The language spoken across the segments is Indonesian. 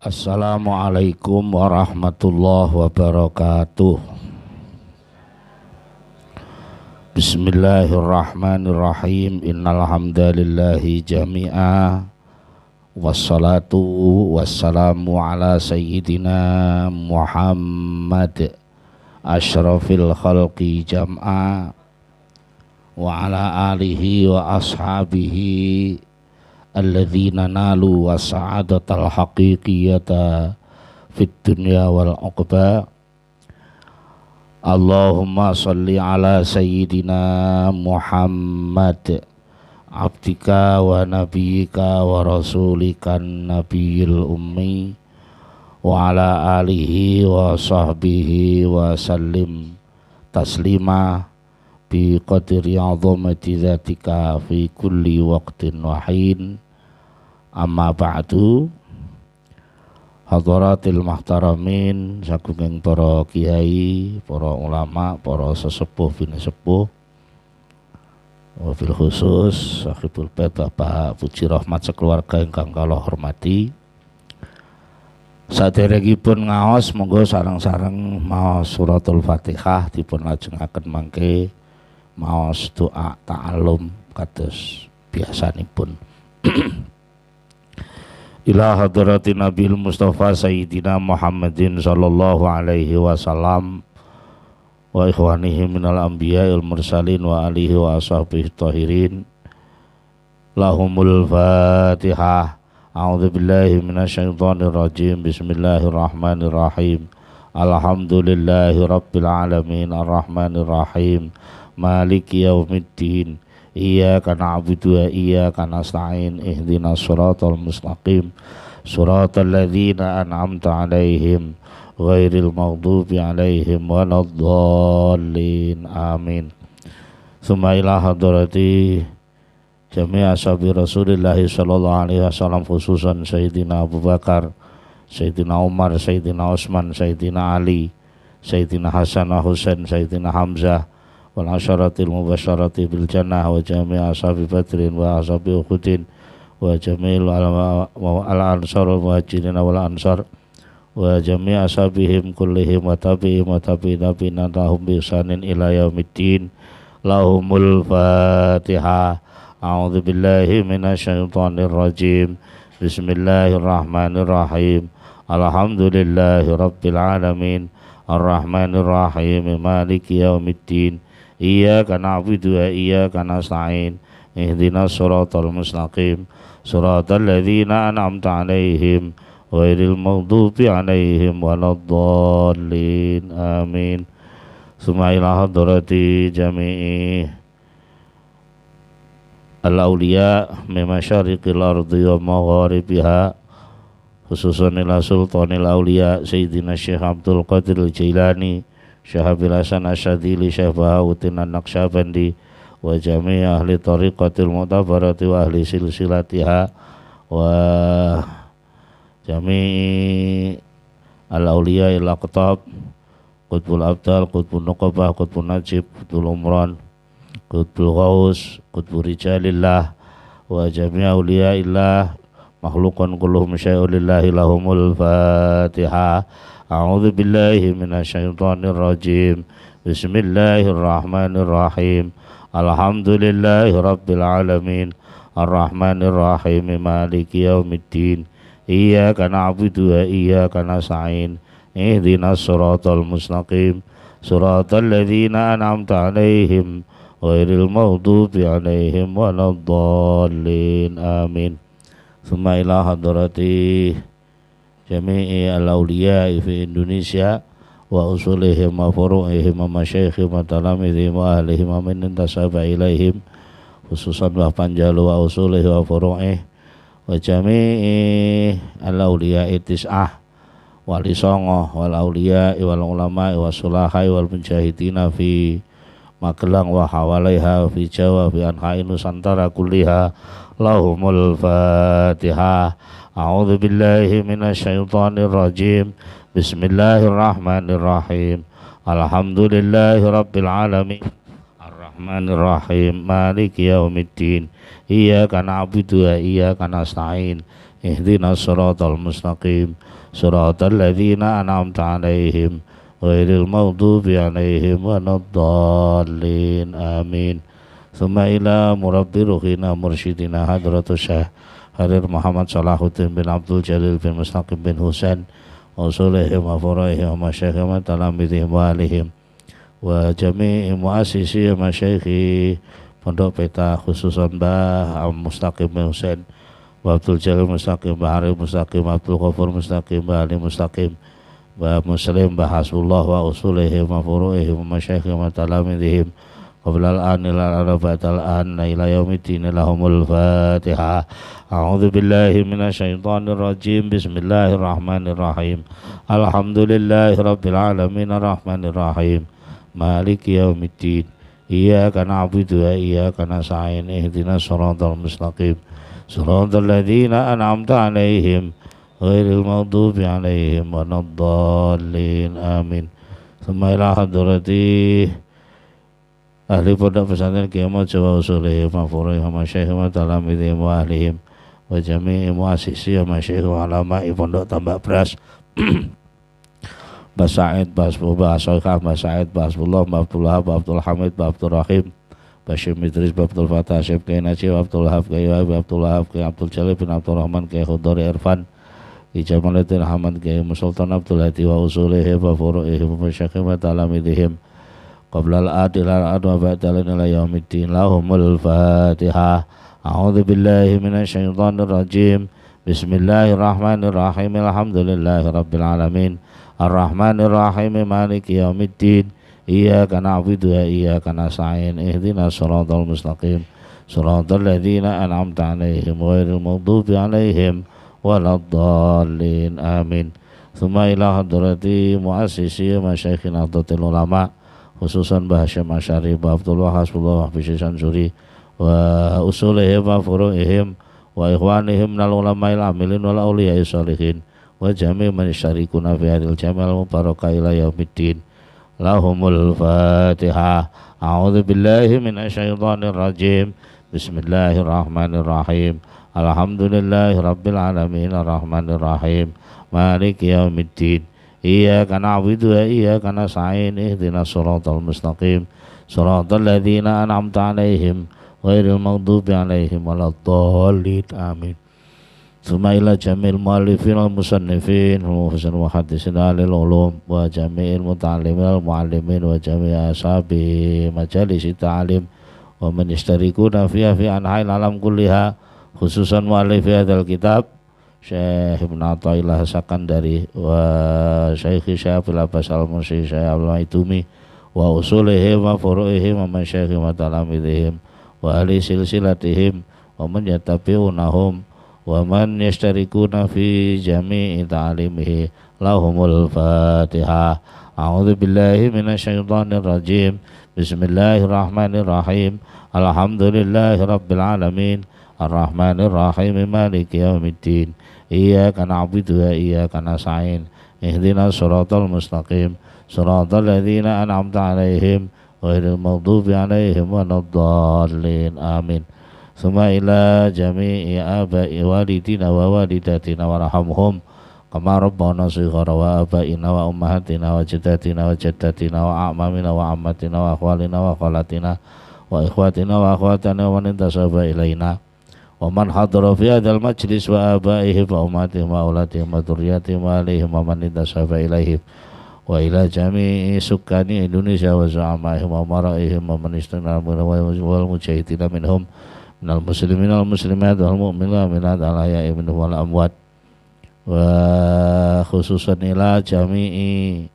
Assalamualaikum warahmatullahi wabarakatuh. Bismillahirrahmanirrahim. Innal hamdalillahi jami'a wassalatu wassalamu ala sayyidina Muhammad asyrafil khalqi jam'a wa ala alihi wa ashabihi alladzina nalu wa sa'adatal haqiqiyata fid dunya wal uqba. Allahumma salli ala sayyidina Muhammad abdika wa nabiyyika wa rasulika nabiyil ummi wa ala alihi wa sahbihi wa sallim taslima bi qadri azamati dzatika fi kulli waqtin wa hin. Amma ba'du. Hadaratil muhtaramin sagunging para kiai, para ulama, para sesepuh bini sepuh, wabil khusus sahibul bait Bapak Puji Rahmat sekeluarga ingkang kula hormati. Saderengipun ngaos monggo sareng-sareng maos suratul Fatihah dipun lajengaken mangke maos doa ta'alum kados biasanipun. Ila hadratin Nabil Mustafa Sayyidina Muhammadin sallallahu alaihi wasallam wa ikhwanihi minal anbiya'il mursalin wa alihi wa ashabihi tahirin. Lahumul Fatihah. A'udzu billahi minasyaitonir rajim. Bismillahirrahmanirrahim. Alhamdulillahi rabbil alamin arrahmanir rahim maliki yaumiddin. Iyyaka na'budu wa iyyaka nasta'in. Ihdinas siratal mustaqim. Siratal ladzina an'amta 'alaihim ghairil maghdubi 'alaihim waladdallin. Amin. Tsumma ila hadrati jami'a ashabi Rasulillah sallallahu alaihi wasallam, khususan Sayyidina Abu Bakar, Sayyidina Umar, Sayyidina Utsman, Sayyidina Ali, Sayyidina Hasan wa Husain, Sayyidina Hamzah wal asyaratil mubasyarati bil jannah wa jami'a ashabi Badrin wa ashabi Uhudin wa jami'il al-ansar wal muhajirin wal ansar wa jami'a ashabihim kullihim wa tabi'im wa tabi'in lahum bi ihsanin ila yaumiddin. Lahumul Fatihah. A'udzu billahi minasyaitonir rajim. Bismillahirrahmanirrahim. Alhamdulillahi rabbil alamin arrahmanir rahim maliki yaumiddin. Iyyaka na'budu wa iyyaka nasta'in. Ihdinas siratal mustaqim. Siratal ladzina an'amta 'alaihim ghairil maghdubi 'alaihim waladdallin. Amin. Summa ila hadrati jami'i al-awliya min masyariqil ardi wa magharibiha, khususan ila sultanil awliya Sayyidina Syekh Abdul Qadir Al-Jailani, Syekh Abil Hasan Asyadzili, Syekh Bahauddin An-Naqsyabandi wa jami' ahli tariqatil mu'tabarati wa ahli silsilatiha wa jami' al-awliya il-aqtab, Qutbul Abdal, Qutbul Nuqabah, Qutbul Najib, Qutbul Umran, Qutbul Ghaus, Qutbul Rijalillah wa jami' awliyaillah makhluqan kulluhum syai'un lillahi. Lahumul Fatihah. A'udzu billahi minasyaitonir rajim. Bismillahirrahmanirrahim. Alhamdulillahi rabbil alamin arrahmanir rahim maliki yaumiddin. Iyyaka na'budu wa iyyaka nasta'in. Ihdinas siratal mustaqim. Siratal ladzina an'amta 'alaihim ghairil maghdubi 'alaihim waladdallin. Amin. Tsumma ila hadrati jami'i al-awliya fi Indonesia wa usulihim wa furu'ihim wa masyayikhim wa talamidhim wa ahlihim wa min intasaba ilaihim, khususan wa panjalu wa usulih wa furu'ih wa jami'i al-awliya tis'ah wali songo wal awliya wal ulama wa sulahai wal mujahidina fi Magelang wa hawalaiha fi Jawa fi anha'i Nusantara kulliha. Lahumul Fatihah. A'udzu billahi minasyaitonir rajim. Bismillahirrahmanirrahim. Alhamdulillahi rabbil alamin arrahmanir rahim maliki yaumiddin. Iyyaka na'budu wa iyyaka nasta'in. اهدنا الصراط المستقيم صراط الذين أنعمت عليهم غير المغضوب عليهم ولا الضالين آمين. ثم إلى مربي روحنا مرشدنا حضرة الشيخ Harir Muhammad Salahuddin bin Abdul Jalil bin Mustaqim bin Husain wa usulihim wa furaihim wa masyayikhim wa talamidhim wa alihim wa jami'i muasisi wa masyaikhi Pondok Peta khususan Mbah Mustaqim bin Husain wa Abdul Jalil Mustaqim, Mbah Harir Mustaqim, Abdul Ghafur Mustaqim, Mbah Ali Mustaqim, Mbah Muslim, Mbah Hasbullah wa usulihim wa furaihim wa masyayikhim wa talamidhim qabla al-an ila al-ba'dal an ila yaumiddin lahumul Fatihah. A'udzu billahi minasyaitonir rajim. Bismillahirrahmanirrahim. Alhamdulillahi rabbil alamin arrahmanir rahim. Maliki yaumiddin. Iyyaka na'budu wa iyyaka nasta'in. Ihdinas shiratal mustaqim. Shiratal ladzina an'amta 'alaihim ghairil maghdubi 'alaihim waladdallin. Amin. Tsumma ila hadrati ahli pondok pesantren Kiai Jawa usulihim wa furihim wa masyayikhim wa talamidhim wa ahlihim wa jami'i muasisi wa masyayikh wa ulama'i pondok Tambak Beras Mbah Said, Mbah Mbah Soikah, Mbah Said, Mbah Hasbullah, Mbah Abdul Wahab, Mbah Abdul Hamid, Mbah Abdul Rahim, Mbah Syekh Idris, Mbah Abdul Fatah, Syekh Kiai Najib, Abdul Wahab, Kiai Abdul Wahab, Kiai Abdul Jalil bin Abdul Rahman, Kiai Khudari Irfan, Kiai Jamaluddin Ahmad, Kiai Musultan Abdul Hadi wa usulihim wa furu'ihim wa masyayikhim wa talamidhim qabla al-adil al-adu wa ba'dal ila yaumiddin lahumul Fatihah. A'udzu billahi minasyaitonir rajim. Bismillahirrahmanirrahim. Alhamdulillahi rabbil alamin arrahmanir rahim maliki yaumiddin. Iyyaka na'budu wa iyyaka nasta'in. Ihdinas shiratal mustaqim shiratal ladzina an'amta 'alaihim ghairil maghdubi 'alaihim waladdallin. Amin. Tsumma ila hadrati muassisi masyayikhina Nahdlatul Ulama khususan Mbah Hasyim Asy'ari, Mbah Abdul Wahab, Mbah Bisri Sansuri wa usulihim wa furu'ihim wa ikhwanihim minal ulama'il amilin wal awliya'i sholihin wa jami' man syarikuna fi hadhil jamal mubarakah ila yaumiddin lahumul Fatihah. A'udzu billahi minasyaitonir rajim. Bismillahirrahmanirrahim. Alhamdulillahi rabbil alamin arrahmanir rahim maliki yaumiddin. Iyyaka na'budu wa iyyaka nasta'in. Ihdinas shiratal mustaqim shiratal ladzina an'amta 'alaihim ghairil maghdubi 'alaihim waladdallin. Amin. Tsumma ila jamil mu'allifin wal musannifin wal muhaddisin alil ulum wa jami'il muta'allimin wal mu'allimin wa jami'i ashabi majalis ta'lim wa man yashtarikuna fiha fi anha'il alam kulliha khususan mu'allifi hadzal kitab Syekh Ibn Athaillah Sakandari wa Syekh Syafil Abbas Al-Mursi Syekh Al-Maitumi wa usulihim wa furu'ihim wa masyayikhim wa talamidhim wa ahli silsilatihim wa man yattabi'unahum wa man yashtarikuna fi jami'i ta'limihi lahumul Fatihah. A'udzu billahi minasyaitonir rajim. Bismillahirrahmanirrahim. Alhamdulillahi rabbil alamin arrahmanir rahim maliki yaumiddin. Iyyaka na'budu wa iyyaka nasta'in. Ihdinas shiratal mustaqim shiratal ladzina an'amta 'alaihim ghairil maghdubi 'alaihim waladdallin. Amin. Tsumma ila jami'i aba'i walidina wa walidatina warhamhum kama rabbana shighara wa abaina wa ummahatina wa jaddatina wa jaddatina wa a'mamina wa ammatina wa akhwalina wa khalatina wa ikhwatina wa akhwatina wa man intasaba ilaina wa man hadara fi hadzal majlis wa abaihim wa ummatihim wa auladihim wa dzurriyyatihim wa alaihim wa man intasaba ilaihim wa ila jami'i sukkani Indonesia wa za'amaihim wa maraihim wa man istana wal mujahidina minhum minal muslimin wal muslimat wal mu'minina minal ahya'i minhum wal amwat wa khususan ila jami'i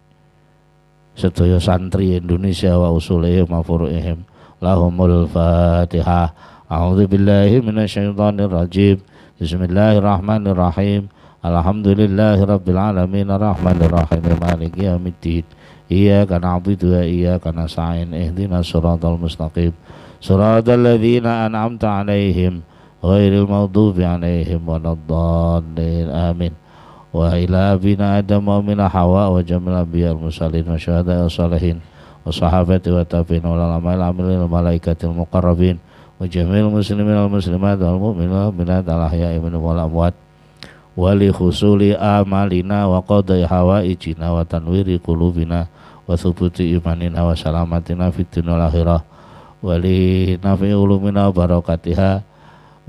sedaya santri Indonesia wa usulihim wa furu'ihim lahumul Fatihah. A'udzu billahi minasyaitonir rajim. Bismillahirrahmanirrahim. Alhamdulillahi rabbil alamin arrahmanir rahim maliki yaumiddin. Iyyaka na'budu wa iyyaka nasta'in. Ihdinas shiratal mustaqim shiratal ladzina an'amta 'alaihim ghairil maghdubi 'alaihim waladdallin. Amin. Wa ila bina Adam wa min Hawa wa jamil anbiya'il mursalin wa syuhada'i shalihin wa sahabati wa tabi'in wa ulama'i amilin wa malaikatil muqarrabin wa jamil muslimin wal muslimat wal mu'minin wal mu'minat al ahya'i minhum wal amwat wa li husuli amalina wa qadai hawaijina wa tanwiri qulubina wa thubuti imanina wa salamatina fid dunya wal akhirah wa li nafi ulumina wa barakatiha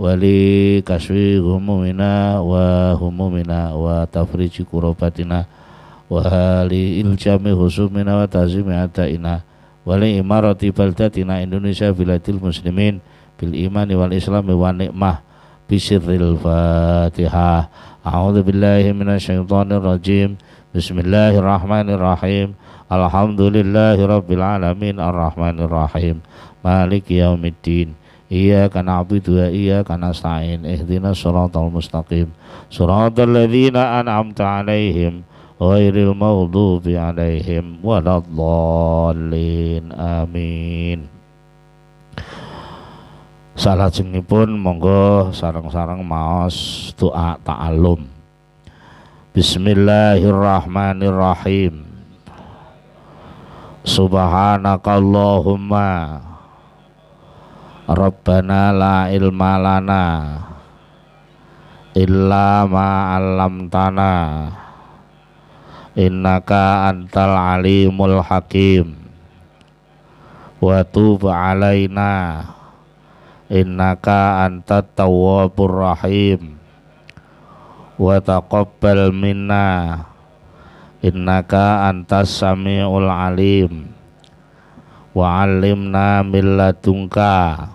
wa li kaswi humumina wa tafriji kurobatina wa li iljami husumina wa tazimi ataina wa li imarati baldatina Indonesia biladil muslimin bil imani wal islami wa nikmah bisirril fatihah. A'udzu billahi minasyaitonir rajim. Bismillahirrahmanirrahim. Alhamdulillahi rabbil alamin arrahmanir rahim maliki yaumiddin. Iyyaka na'budu wa iyyaka nasta'in. Ihdinas siratal mustaqim. Siratal ladzina an'amta 'alaihim ghairil maghdubi 'alaihim waladdallin. Amin. Salajengipun monggo sareng-sareng maos doa ta'allum. Bismillahirrahmanirrahim. Subhanakallahumma Rabbana la ilma lana illa ma 'allamtana innaka antal alimul hakim wa tub 'alaina innaka antat tawwabur rahim wa taqabbal minna innaka antas samiul alim wa 'allimna min ladunka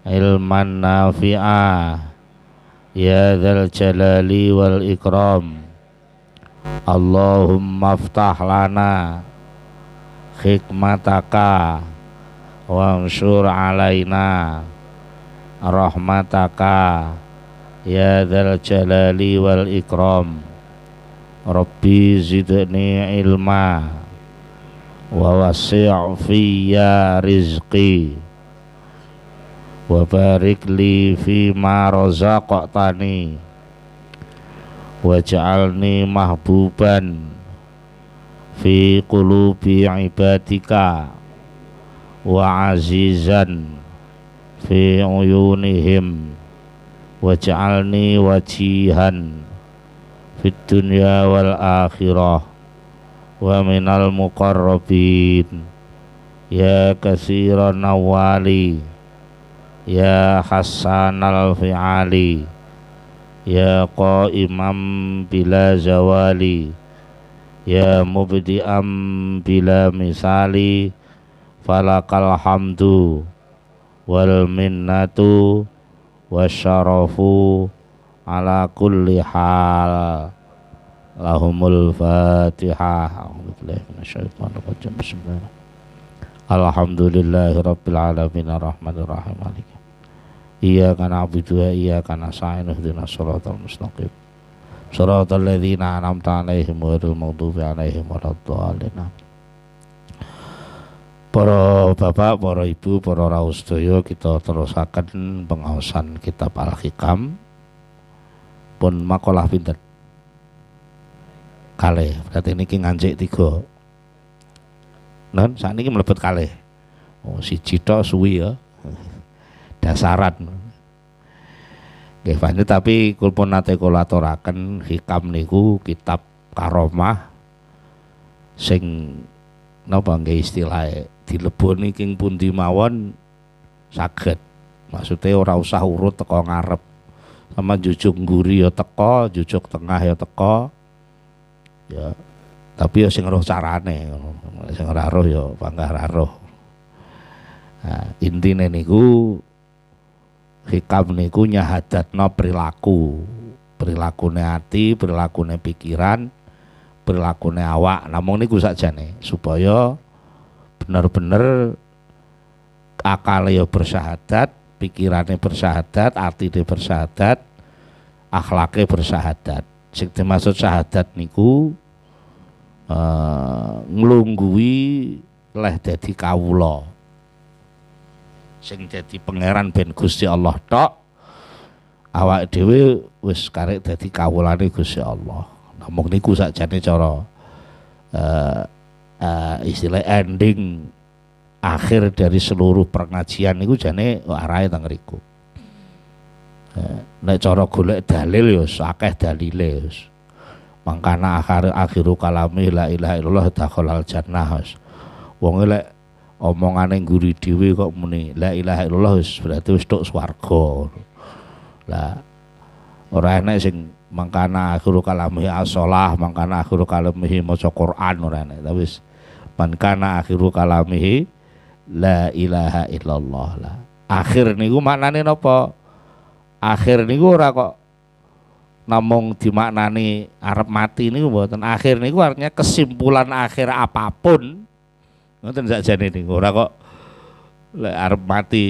ilman nafi'a ya dzal jalali wal ikram. Allahumma aftah lana hikmataka wansur alaina rahmataka ya dzal jalali wal ikram. Rabbi zidni ilma wa wasi' fiyya rizqi wa barik li fima razaqtani waj'alni mahbuban fi qulubi ibadika wa azizan fi uyunihim waj'alni wajihan fid dunya wal akhirah wa minal muqarrabin ya katsiran nawali ya hasanal fi'ali ya qaimam bila zawali ya mubdi'am bila misali falakal hamdu wal minnatu wasyarafu ala kulli hal. Lahumul fatihah. A'udzubillahi minasyaitonir rajim. Bismillah. Alhamdulillahi rabbil alamin arrahmanir rahim maliki iyyaka na'budu wa iyyaka nasta'in ihdinas siratal mustaqim siratal ladzina an'amta 'alaihim ghairil maghdubi 'alaihim waladdallin. Para bapak, para ibu, para rawuh sedaya, kita terusaken pengaosan kitab Al-Hikam. Pun makalah pinten? Kalih. Berarti niki ngancik 3. Non sakniki mlebet kalih. Oh, siji tok suwi ya. Dasaran. Nggih panjenengan tapi kula pun nate kula aturaken hikam niku kitab karomah sing napa nggih istilahe dileboni king pundi mawon saged. Maksude ora usah urut teko ngarep. Sama jujuk ngguri ya teko, jujuk tengah ya teko. Ya, tapi ya sing roh carane, sing ora roh ya panggah ora roh. Nah, intine niku hikam niku nyahadatna perilakune ati, perilakune pikiran, perilakune awak. Namung niku sakjane supaya bener-bener akale ya bersyahadat, pikirane bersyahadat, atine bersyahadat, akhlake bersyahadat. Sing dimaksud syahadat niku nglungguhi leh dadi kawula. Sing dadi pangeran ben Gusti Allah tok, awake dhewe wis karek dadi kawulane Gusti Allah. Namung niku sakjane cara istilah ending akhir dari seluruh pengajian niku jane arahe teng riku. nek cara golek dalil ya akeh dalile wis. Mangkana akhiru kalami la ilaha illallah dakhalal jannah wis. Wong lek omongane ngguri dhewe kok muni la ilaha illallah wis berarti wis tok swarga. Lah ora enek sing mangkana akhiru kalami as-shalah, mangkana akhiru kalamihi maca Quran ora enek. Tapi wis mangkana akhiru kalamihi la ilaha illallah lah. Akhir niku maknane napa? Akhir niku ora kok namung dimaknani arep mati niku mboten. Akhir niku artinya kesimpulan akhir apapun. Ngoten sakjane niku ora kok lek arep mati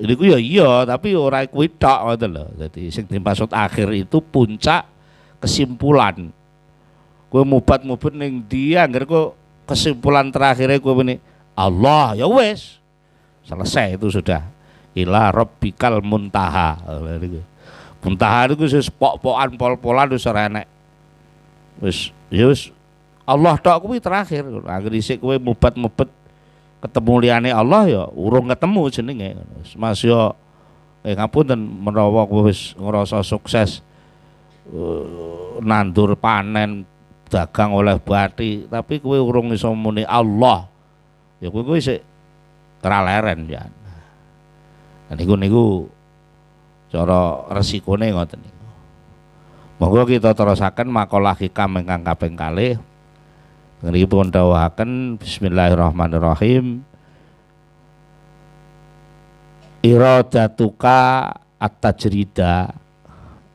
niku ya iya tapi ora kuwi tok ngoten lho. Dadi sing dimaksud akhir itu puncak kesimpulan. Kowe mubat-mubet ning ndi angger kok kesimpulan terakhirnya kowe muni Allah ya wis. Selesai itu sudah. Ila rabbikal muntaha. Muntaha itu wis pok-pokan pol-polan wis ora enek. Wis ya wis Allah tok kuwi terakhir. Angger isik kowe mubat-mubet ketemu liyane Allah ya urung ketemu jenenge. Mas yo ngapunten menawa kowe wis ngrasa sukses nandur panen dagang oleh bathi tapi kowe urung iso muni Allah. Ya kowe isik keraleren ya. Niku cara resikone ngoten niku. Monggo kita terusaken makalah hikam ingkang kaping kalih. Ngriki pun dawuhaken bismillahirrahmanirrahim. Iradatuka at-tajrida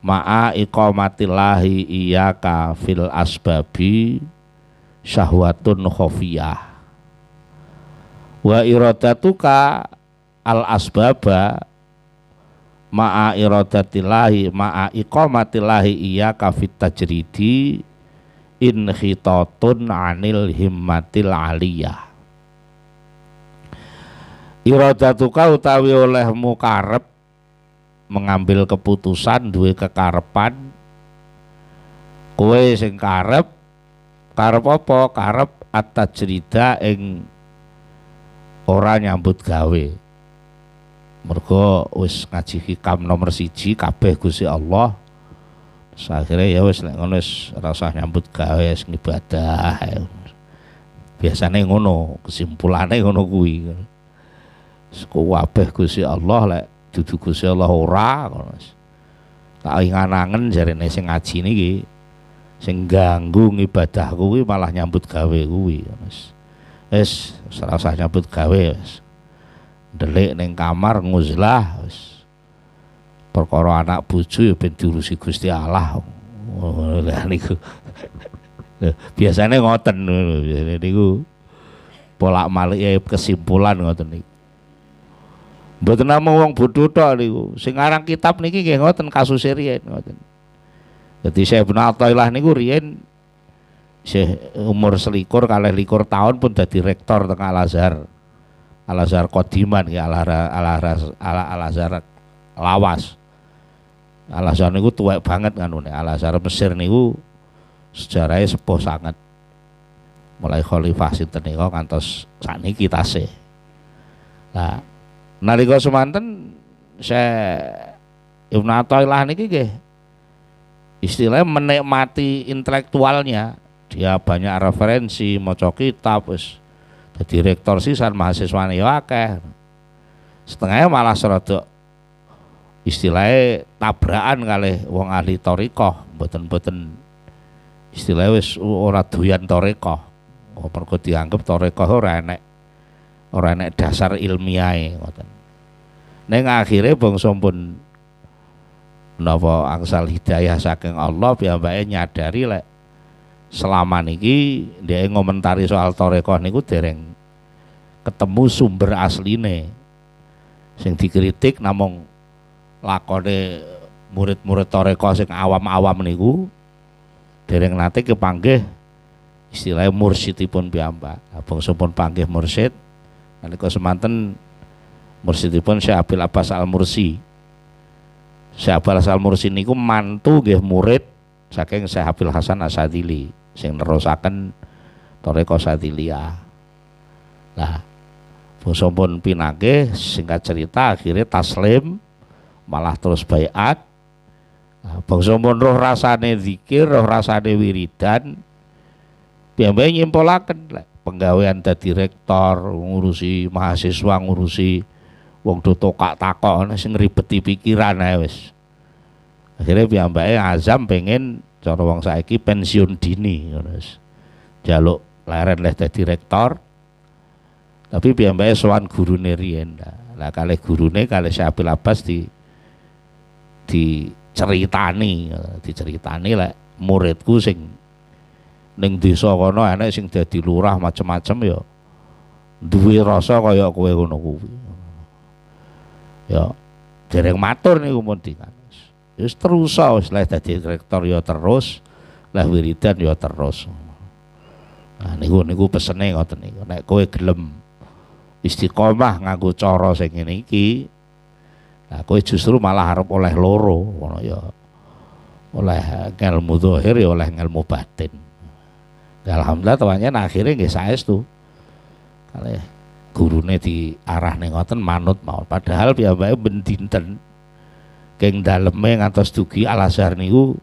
ma'a iqamatillahi iyyaka fil asbabi syahwatun khafiyah. Wa iradatuka al asbaba ma'a iradatillahi ma'a iqamatillahi iyyaka fit tajridi in khitatun anil himmatil aliyah. Iradatuka utawi olehmu karep mengambil keputusan duwe kekarepan kowe sing karep apa karep at-tajrida ing ora nyambut gawe. Mergo wis ngaji hikam nomor 1 kabeh Gusti Allah. Akhirnya ya wis nek ngono wis ora usah nyambut gawe wis ngibadah. Biasane ngono, kesimpulane ngono kuwi. Kabeh Gusti Allah lek dudu Gusti Allah ora ngono. Tak ingan-angen jarene sing ngaji niki sing ganggu ngibadah kuwi malah nyambut gawe kuwi. Wis ora usah nyambut gawe wis. Ndelik ning kamar nguzlah wis. Perkara anak bojo ya ben diurusi Gusti Allah. Lah niku. Biasane ngoten niku. Polak-malik kesimpulan ngoten niku. Mboten namung wong bodho tok niku. Sing aran kitab niki nggih ngoten kasus riyen ngoten. Dadi Syekh Ibnu Athaillah niku riyen umur 21 kalih 21 tahun pun dadi rektor teng Al-Azhar. Al-Azhar Qodiman ya Al-Azhar Lawas. Al-Azhar niku tuwek banget kanune. Al-Azhar Mesir niku sejarahnya sepuh sangat. Mulai khalifah sinten nika kantos sakniki tasih. Nah, nalika semanten Syekh Ibnu Athaillah niki nggih istilahnya menikmati intelektualnya. Dia banyak referensi, maca kitab wis dadi rektor sisan mahasiswane yo akeh. Setengahnya malah serodok istilahnya tabrakan kalih wong ahli thariqah, mboten-mboten istilahnya wis ora doyan thariqah. Mergo dianggep thariqah ora enek dasar ilmiahe ngoten. Ning akhire bangsa pun napa angsal hidayah saking Allah piyambake nyadari lek selama niki dia ngomentari soal thariqah niku dereng ketemu sumber asline. Sing dikritik namung lakone murid-murid thariqah sing awam-awam niku dereng nate kepanggih istilahnya mursyidipun piyambak. Bangsa pun panggih mursyid nalika semanten mursyidipun Syekh Abil Abbas Al-Mursi. Syekh Abil Al-Mursi niku mantu nggih murid saking Syekh Abil Hasan Asadili sing nerusaken thariqah Sadiliyah. Lah bangsa pun pinanggih singkat cerita akhirnya taslim malah terus baiat Nah, bangsa mun roh rasane zikir, roh rasane wiridan, piyambake nyimpulaken lek penggawean dadi rektor, ngurusi mahasiswa, ngurusi wong do tokak takok sing ngribeti pikiran ae wis. Akhirnya piyambake azam pengen cara wong saiki pensiun dini ngono wis. Jaluk leren leh dadi rektor. Tapi piyambake sowan gurune riyen. Lah kalih gurune kalih Syekh Abil Abbas diceritani lek muridku sing ning desa kono enek sing dadi lurah macem-macem ya duwe rasa kaya kowe ngono kuwi. Ya dereng matur niku mun dikan. Wis terus wis lek dadi rektor ya terus, lah wiridan ya terus. Nah niku pesene ngoten niku. Nek kowe gelem istiqomah nganggo cara sing ngene iki, nah kowe justru malah arep oleh loro ngono ya. Oleh ilmu zahir ya oleh ilmu batin. Alhamdulillah temannya akhirnya nggih saestu. Kalih gurune diarahne ngoten manut mawon. Padahal piyambake ben dinten keng daleme ngantos dugi Al Azhar niku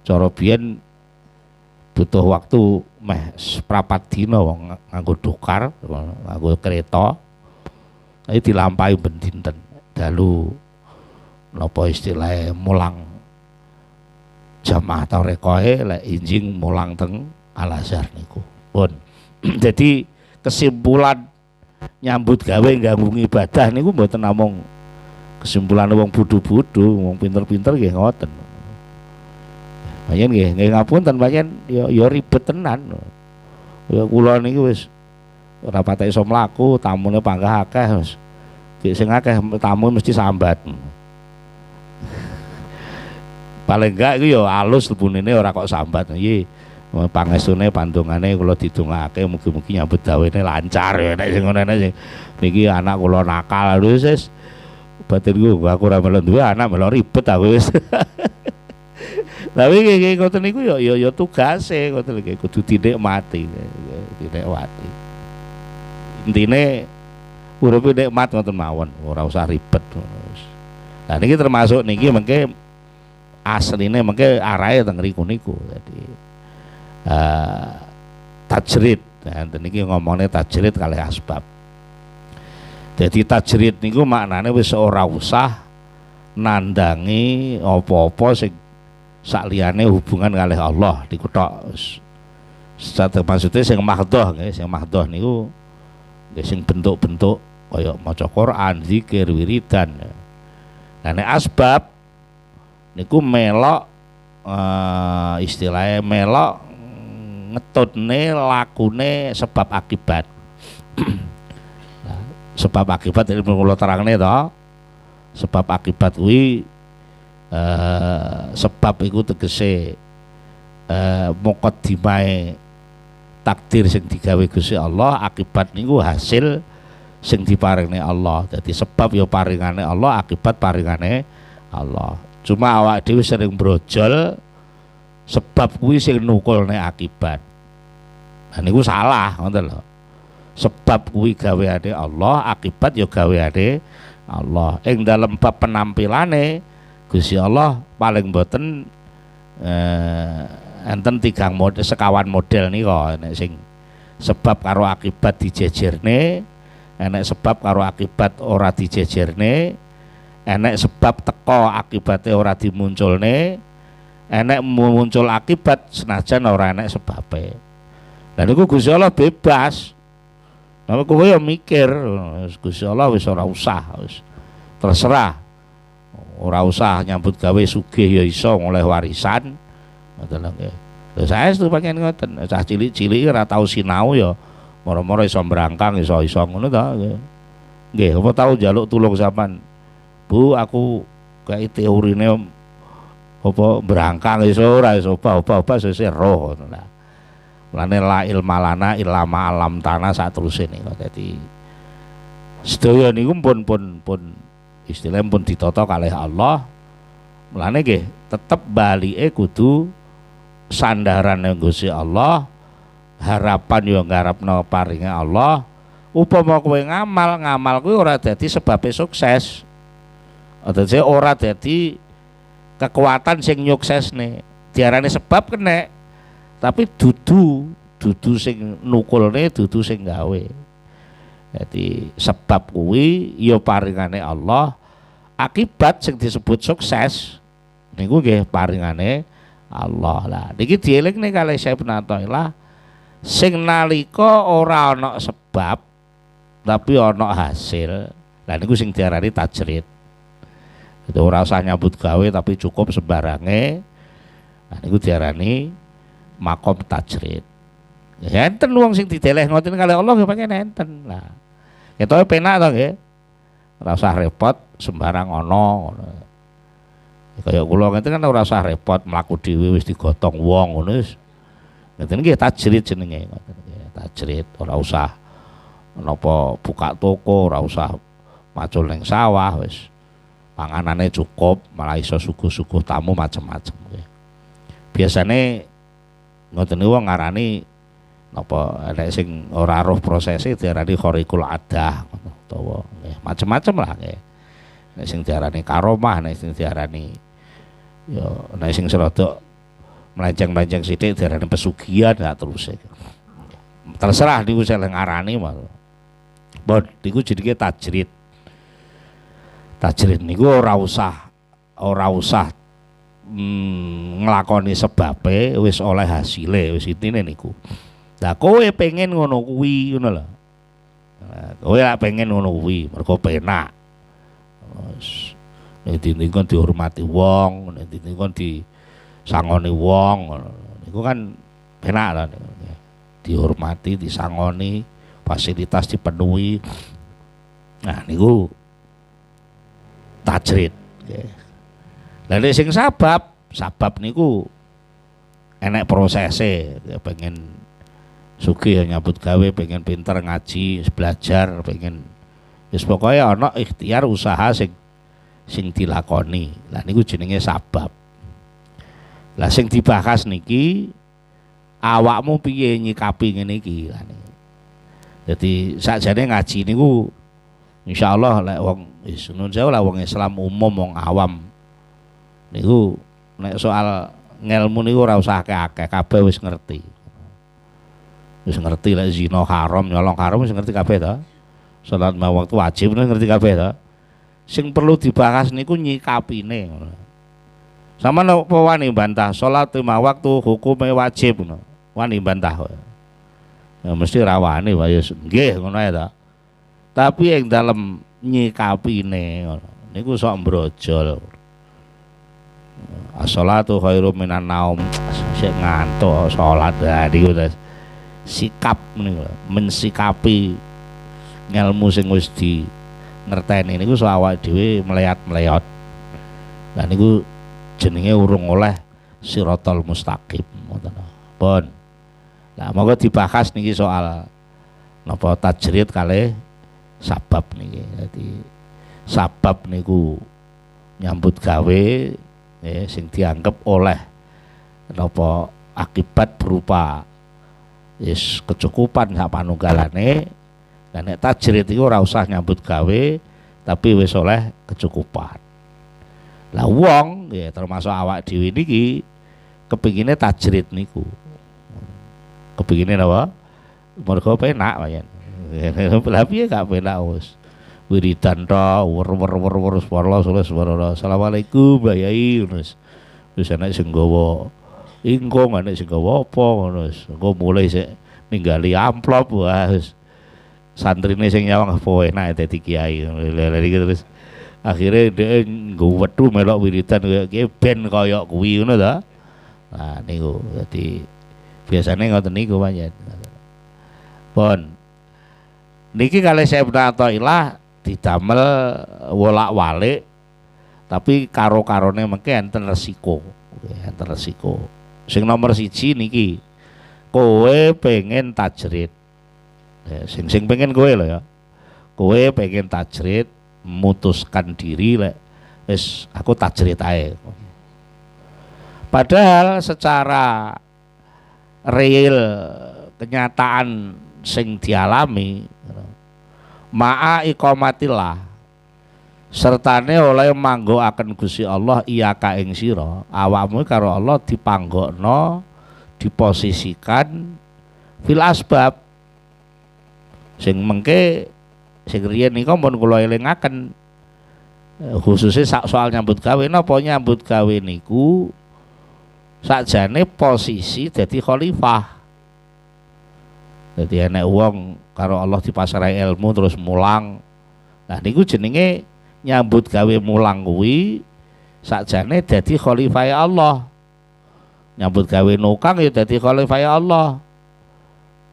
cara biyen butuh waktu meh seprapat dina wong nganggo dokar, nganggo kereta. Iki dilampahi ben dinten. Dalu napa istilahnya mulang jamaah tarekohe lek injing mulang teng Al Azhar niku. Pun. Jadi kesimpulan nyambut gawe ganggu ibadah niku mboten namung kesimpulan wong bodho-bodho, wong pinter-pinter nggih ngoten. Pancen nggih ngapunten pancen ya ribet tenan. Ya kula niki wis ora patek iso mlaku, tamune panggah akeh wis. Sing akeh tamu mesti sambat. Paling enggak iku ya alus lebunene ora kok sambat. Iki pangestune pandongane kula didongake mugi-mugi nyambut gawene lancar ya nek sing ngono sing niki anak kula nakal wis batinku aku ora melok duwe anak melok ribet aku wis. Tapi nggih ngoten niku ya tugase ngoten iki kudu dinikmati. Dinikmati. Intine uripe nikmat ngoten mawon, ora usah ribet. Nah niki termasuk niki mengke asline mengke arahe teng riku niku. Jadi tajrid. Nah niki ngomongnya tajrid kalih asbab. Jadi tajrid niku maknane wis ora usah nandangi apa-apa sing sakliyane hubungan kalih Allah niku tok. Maksudnya sing mahdhah nggih, sing mahdhah niku nggih sing bentuk-bentuk kaya maca Quran, zikir, wiridan. Nah nek asbab niku melok istilahnya melok ngetutne lakune sebab akibat. Nah, sebab akibat ini kula terangne to. Sebab akibat kuwi sebab iku tegese muqaddimahe takdir sing digawe Gusti Allah, akibat niku hasil sing diparingne Allah. Jadi sebab ya paringane Allah, akibat paringane Allah. Cuma awak dhewe sering brojol sebab kuwi sing nukulne akibat. Nah niku salah ngoten lho. Sebab kuwi gaweane Allah, akibat ya gaweane Allah. Ing dalam bab penampilane Gusti Allah paling boten enten tigang model sekawan model nika, enek sing sebab karo akibat dijejerne, enek sebab karo akibat ora dijejerne, enek sebab teko akibate ora dimunculne, enek muncul akibat senajan ora enek sebabe. Lah niku Gusti Allah bebas. Nek kowe ya mikir, Gusti Allah wis ora usah, wis terserah. Ora usah nyambut gawe sugih ya iso ngoleh warisan. Ngoten lho nggih. Lha saestu pancen ngoten. Cah cilik-cilik ora tau sinau ya moro-moro iso mbrangkang iso ngono to nggih. Nggih, apa tau njaluk tulung sampean. Bu, aku kayak teorine apa mbrangkang iso ora iso obah-obah sesuk roh ngono lah. Lane la ilma lana ilma alam tanah saterusé niku. Dadi sedaya niku pun istilahnya pun ditata kalih Allah. Mulane nggih tetep balike kudu sandaran yang Gusti Allah, harapan yo ngarepno paringe Allah. Upama kowe ngamal kuwi ora dadi sebabe sukses. Atau ora dadi kekuatan sing nyuksesne. Diarani sebab kena, tapi dudu sing nukulne, dudu sing gawe. Jadi sebab kuwi ya paringane Allah, akibat sing disebut sukses niku nggih paringane Allah. Lah niki dielingne kalih Syekh Ibnu Athaillah, sing nalika ora ana sebab tapi ana hasil. Lah niku sing diarani tajrid. Itu ora usah nyambut gawe tapi cukup sembarange. Nah niku diarani makom tajrid. Ya enten wong sing dideleh ngoten kalih Allah nggih pancen enten. Lah ketoke penak to nggih. Ora usah repot sembarang ana ngono. Kaya kula ngeten kan ora usah repot mlaku dhewe wis digotong wong ngono wis. Ngeten nggih tajrid jenenge ngoten nggih. Tajrid ora usah napa buka toko, ora usah macul ning sawah wis. Panganane cukup, malah iso suguh-suguh tamu macam-macam nggih. Biasane ngoten niku wong ngarani napa nek sing ora roh prosese diarani khariqul adah utawa nggih macam-macam lah nggih. Nek sing diarani karomah, nek sing diarani ya nek sing serodok melenceng-melenceng sithik diarani pesugihan ya terus. Terserah niku sing ngarani malah. Bon niku jenenge tajrid. Tajrid niku ora usah nglakoni sebabe wis oleh hasile, wis intine niku. Lah kowe pengen ngono kuwi ngono lho. Kowe lak pengen ngono kuwi mergo penak. Wis nek dikon dihormati wong, nek dikon disangoni wong, niku kan penak lho. Dihormati, disangoni, fasilitas dipenuhi. Nah niku tajrid. Lah nek sing sabab niku enek prosese, pengen sugih nyambut gawe, pengen pinter ngaji, belajar, pengen wis pokoke ana ikhtiar usaha sing dilakoni. Lah niku jenenge sabab. Lah sing dibahas niki awakmu piye nyikapi ngene iki. Dadi sakjane ngaji niku insyaallah lek wong wis nun sewu lah wong Islam umum wong awam niku nek soal ngelmu niku ora usah akeh-akeh, kabeh wis ngerti. Wis ngerti lek zina haram, nyolong haram wis ngerti kabeh to. Salat ma waktu wajib ngerti kabeh to. Sing perlu dibahas niku nyikapine ngono. Sama napa wani bantah salat lima waktu hukume wajib ngono. Wani bantah. Ya mesti rawane wae nggih ngono ae to. Tapi yang dalam nyikapine ngono niku sok brojol. As-shalatu khairum minan naum. Sik ngantuk salat niku sikap niku mensikapi ngelmu sing wis di ngerteni niku so awake dhewe mleyat-mleyot. Lah niku jenenge urung oleh siratal mustaqim ngoten. Pun. Lah monggo dibahas niki soal napa tajrid kalih sabab niki. Dadi sabab niku nyambut gawe sing dianggep oleh napa akibat berupa wis kecukupan sak panunggalane. Lah nek tajrid iku ora usah nyambut gawe tapi wis oleh kecukupan. Lah wong ya termasuk awak dhewe niki kepingine tajrid niku. Kepingine napa? Mergo penak payen. Lah piye gak penak wis. Wiridan tok wer subhanallah assalamualaikum Mbak Yai wis ana sing nggawa ingkung ana sing nggawa apa ngono wis engko mulai sik ninggali amplop wis santrine sing nyawang apa enak dadi kiai iki terus akhire dhek nggo wedhu melok wiridan kaya ben kaya kuwi ngono to. Nah niku dadi biasane ngoten niku pancen. Pun niki kalih Syekh Ibnu Athaillah didamel wolak-walik tapi karo-karone mengke enten resiko. Enten resiko. Sing nomor 1 niki kowe pengen tajrid. Sing pengen kowe lho ya. Kowe pengen tajrid, memutuskan diri lek wis aku tajrid ae. Padahal secara real kenyataan sing dialami ma'a iqamatillah sertane oleh manggokaken Gusti Allah iya ka ing sira, awakmu karo Allah dipanggokno, diposisikan fil asbab sing mengke sing riyen nika pun kula elingaken khususnya soal nyambut gawe. Napa nyambut gawe niku sakjane posisi dadi khalifah. Dadi enek wong karo Allah dipasarai ilmu terus mulang. Nah niku jenenge nyambut gawe mulang kuwi sakjane dadi khalifah Allah. Nyambut gawe nukang ya dadi khalifah Allah.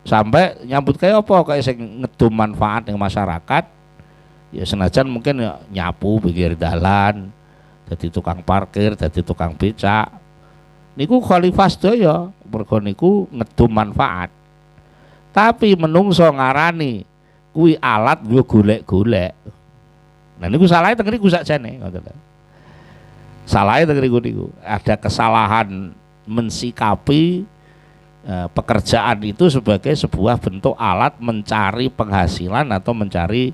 Sampai nyambut gawe apa kayak sing ngedum manfaat ning masyarakat. Ya senajan mungkin ya nyapu pinggir dalan, dadi tukang parkir, dadi tukang becak. Niku khalifah sedaya, mergo niku ngedum manfaat. Tapi menungso ngarani kuwi alat nggo golek-golek. Nah niku salahe teng niku sakjane ngoten. Salahe teng niku ada kesalahan mensikapi pekerjaan itu sebagai sebuah bentuk alat mencari penghasilan atau mencari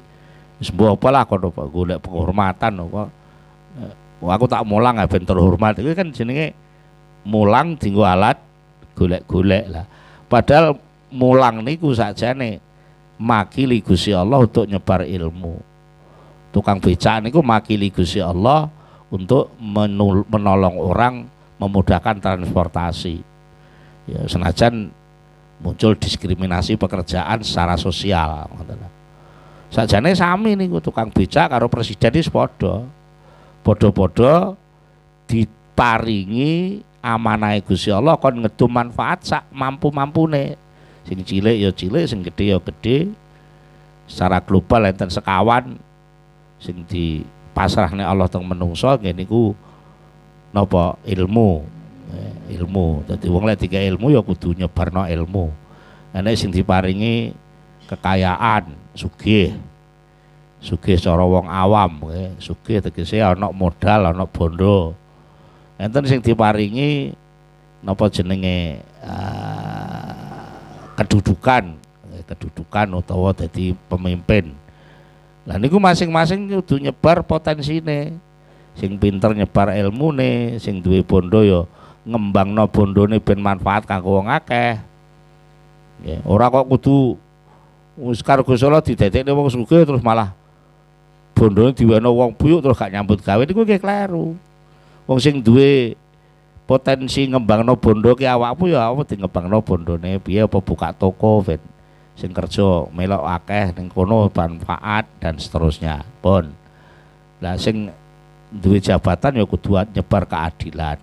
sebuah apalah kono golek penghormatan kok. Aku tak mulang ben terhormat. Itu kan jenenge mulang dienggo alat golek-golek lah. Padahal mulang niku sakjane makili Gusti Allah untuk nyebar ilmu. Tukang becak niku makili Gusti Allah untuk menolong orang, memudahkan transportasi. Ya senajan muncul diskriminasi pekerjaan secara sosial. Sakjane sami niku tukang becak karo presiden wis padha-padha diparingi amanah Gusti Allah kon ngedum manfaat sak mampu-mampune. Sing cilik ya cilik, sing gedhe ya gedhe. Secara global enten sekawan sing dipasrahne Allah teng menungso nggih niku napa ilmu. Ilmu. Dadi wong lek dikek ilmu ya kudu nyebarno ilmu. Nek sing diparingi kekayaan, sugih cara wong awam, sugih tegese ana modal, ana bondo. Enten sing diparingi napa jenenge kedudukan utawa dadi pemimpin. Lah niku masing-masing kudu nyebar potensine. Sing pinter nyebar ilmune, sing duwe bondo ya ngembangno bondone ben manfaat kanggo wong akeh. Nggih, ora kok kudu wis karo Gusti Allah didadekne wong sugih terus malah bondone diweno wong buyuk terus gak nyambut gawe niku nggih kleru. Wong sing duwe potensi ngembangno bondo ki awakmu ya apa di ngembangno bondone piye apa buka toko ben sing kerja melok akeh ning kono manfaat dan seterusnya. Pun. Lah sing duwe jabatan ya kudu nyebar keadilan.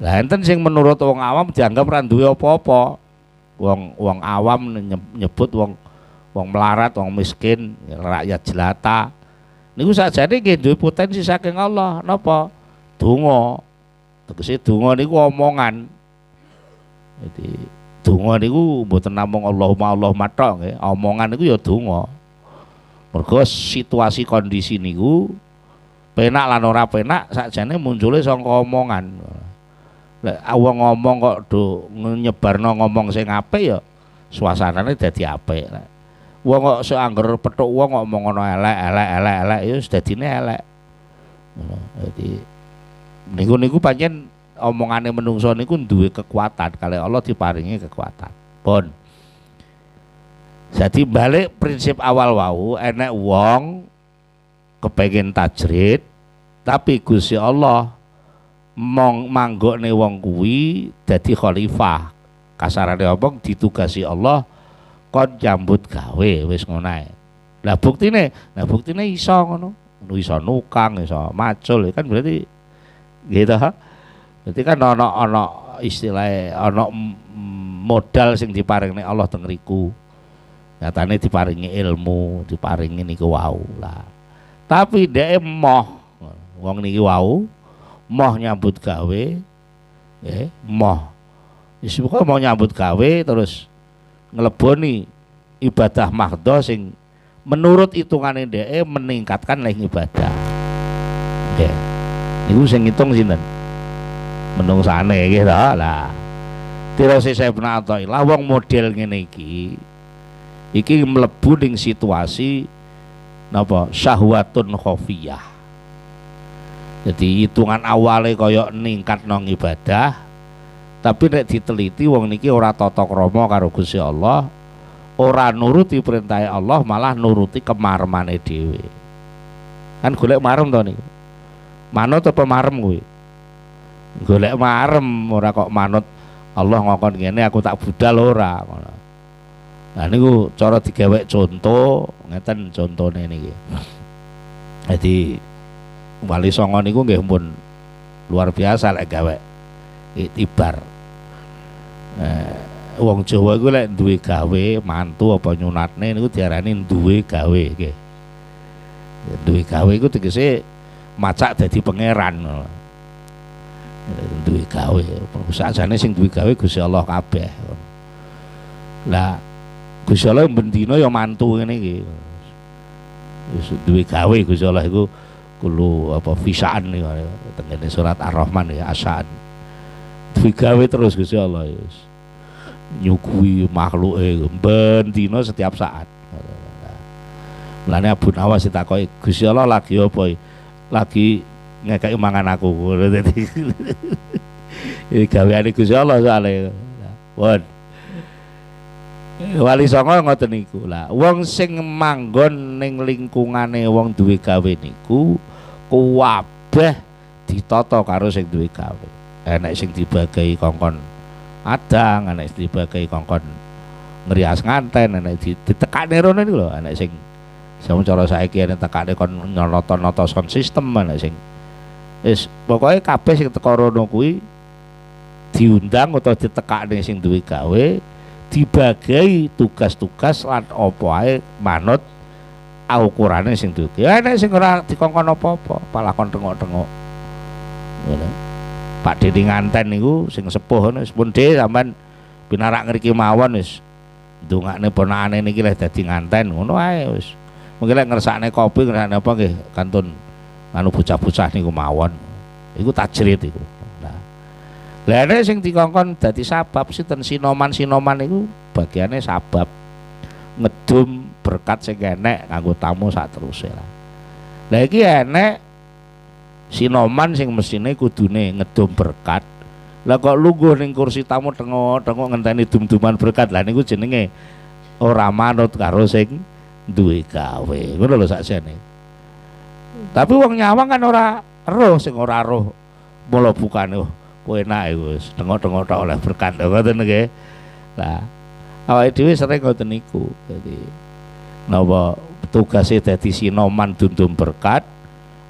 Lah enten sing menurut wong awam dianggap ra duwe apa-apa. Wong awam nyebut wong melarat, wong miskin, rakyat jelata. Niku sakjane nggih duwe potensi saking Allah. Napa? Donga. Tegese donga niku omongan. Jadi donga niku mboten namung Allahumma tok nggih. Omongan niku ya donga. Mergo situasi kondisi niku penak lan ora penak sakjane muncule saka omongan. Lek wong ngomong kok do nyebarno ngomong sing apik ya suasanane dadi apik. Wong kok sok angger pethuk wong kok ngomong ngono elek ya wis dadine elek. Dadi niku pancen omongane menungso niku duwe kekuatan, kali Allah diparingi kekuatan. Pun. Jadi balik prinsip awal wau enek wong kepengin tajrid tapi Gusti Allah manggokne wong kuwi dadi khalifah. Kasarane apa ditugasi Allah kon nyambut gawe wis ngono ae. Lah buktine iso ngono. Iso nukang, iso macul kan berarti gitu ha. Berarti kan ana istilahnya ana modal sing diparingi Allah teng riku. Nyatane diparingi ilmu, diparingi niku wau lah. Tapi dhek moh wong niki wau moh nyambut gawe moh wis pokoke mau nyambut gawe terus ngleboni ibadah mahdhah sing menurut hitungane dhek meningkatkan nilai ibadah. Nggih. Niku sing ngitung sinten? Menungsane nggih to. Lah. Tirose Ibnu Athaillah wong model ngene iki mlebu ning situasi napa syahwatun khafiyah. Jadi hitungan awale kaya ningkat nang ibadah, tapi nek diteliti wong niki ora tata krama karo Gusti Allah, ora nuruti perintah Allah, malah nuruti kemaremane dhewe. Kan golek marem to niku. Manut apa marem kuwi? Golek marem, ora kok manut Allah ngongkon ngene aku tak budal ora ngono. Nah niku cara digawe contoh ngeten contone niki. Jadi Wali Songo niku nggih pun luar biasa lek gawe iktibar. Wong Jawa iku lek duwe gawe mantu apa nyunatne niku diarani duwe gawe nggih. Duwe gawe iku tegese macak dadi pangeran. Duwe gawe. Sakjane sing duwe gawe Gusti Allah kabeh. Lah Gusti Allah bendina ya mantu ngene iki. Wis duwe gawe Gusti Allah iku kulo apa fisaan niku tengene surat Ar-Rahman ya asaan. Duwe gawe terus Gusti Allah wis. Nyuguhi makhluke bendina setiap saat. Mulane Abu Nawas ditakoki Gusti Allah lagi apa? Lagi ngekeki mangan aku. Dadi iki gaweane Gusti Allah soalé. Won. Wali Songo ngoten niku. Lah wong sing manggon ning lingkungane wong duwe gawe niku kuwabeh ditata karo sing duwe gawe. Enek sing dibagi kongkon adang, enek sing dibagi kongkon ngrias nganten, enek ditekane rono niku lho, enek sing cara saiki enek tekane kon nyolot-nyoto sound system, enek sing wis pokoke kabeh sing teko rono kuwi diundang utawa ditekane sing duwe gawe dibagi tugas-tugas lan apa ae manut ukurane sing duwe. Ya nek sing ora dikongkon apa-apa, palakon tengok-tengok. Ngono. Pak Didi nganten niku sing sepuh wis pun dhe sampean pinarak ngriki mawon wis ndongakne ponakane niki lek dadi nganten ngono ae wis. Mungkin lek ngersakne kopi ngersakne apa nggih kantun anu bocah-bocah niku mawon. Iku tajrid iku. Lah nek sing dikongkon dadi sabab sinten sinoman iku bagiane sabab ngedum berkat sing enek kanggo tamu sateruse lah. Lah iki enek sinoman sing mesine kudune ngedum berkat. Lah kok lungguh ning kursi tamu tengok-tengok ngenteni dum-duman berkat. Lah niku jenenge ora manut karo sing duwe gawe. Ngono lho sakjane. Tapi wong nyawang kan ora roh sing ora roh mula bukane enak wis tengok-tengok tok oleh berkat ngoten nggih. Lah awake dhewe sering ngoten niku. Dadi napa tugase dadi sinoman dundum berkat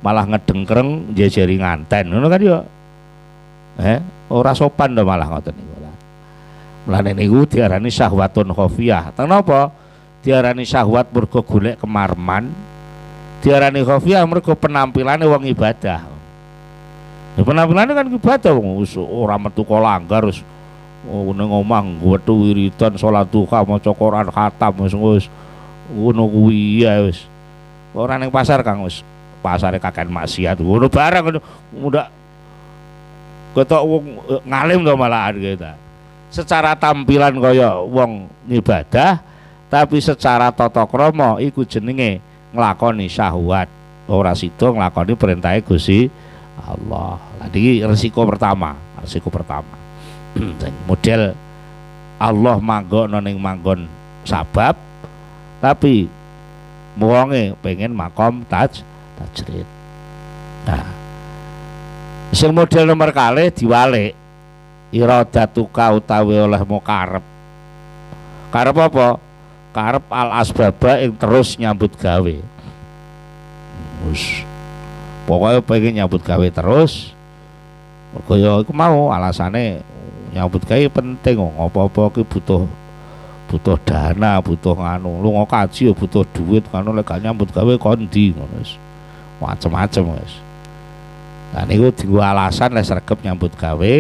malah ngedengkreng njejeri nganten ngono kan ya. Ora sopan to malah ngoten niku. Mulane niku diarani syahwatun khafiyah. Kenapa? Diarani syahwat mergo golek kemarman. Diarani khafiyah mergo penampilane wong ibadah. Ya penampilannya kan ibadah wong ora metu kok langgar wis ning omah wetu wiridan salat duha maca Quran khatam wis ngono kuwi ya wis. Ora ning pasar Kang wis pasare kakean maksiat ngono barang muda ketok wong ngalim to malahan kita. Secara tampilan kaya wong ibadah tapi secara tata krama iku jenenge nglakoni syahwat. Ora sida nglakoni perintah Gusti Allah. Jadi resiko pertama. Model Allah manggon ning manggon sabab tapi wonge pengen makom tajrid. Nah, sing model nomor kalih diwalik iradatuka utawi olehmu karep. Karep apa? Karep al asbaba yang terus nyambut gawe. Pokoknya pengen nyambut gawe terus. Mergo ya iku mau alasane nyambut gawe penting kok. Apa-apa ki butuh dana, butuh nganu. Lunga kaji ya butuh duit, kan lek gak nyambut gawe kondi ngono wis. Macem-macem wis. Lah niku dienggo alasan lek sregep nyambut gawe.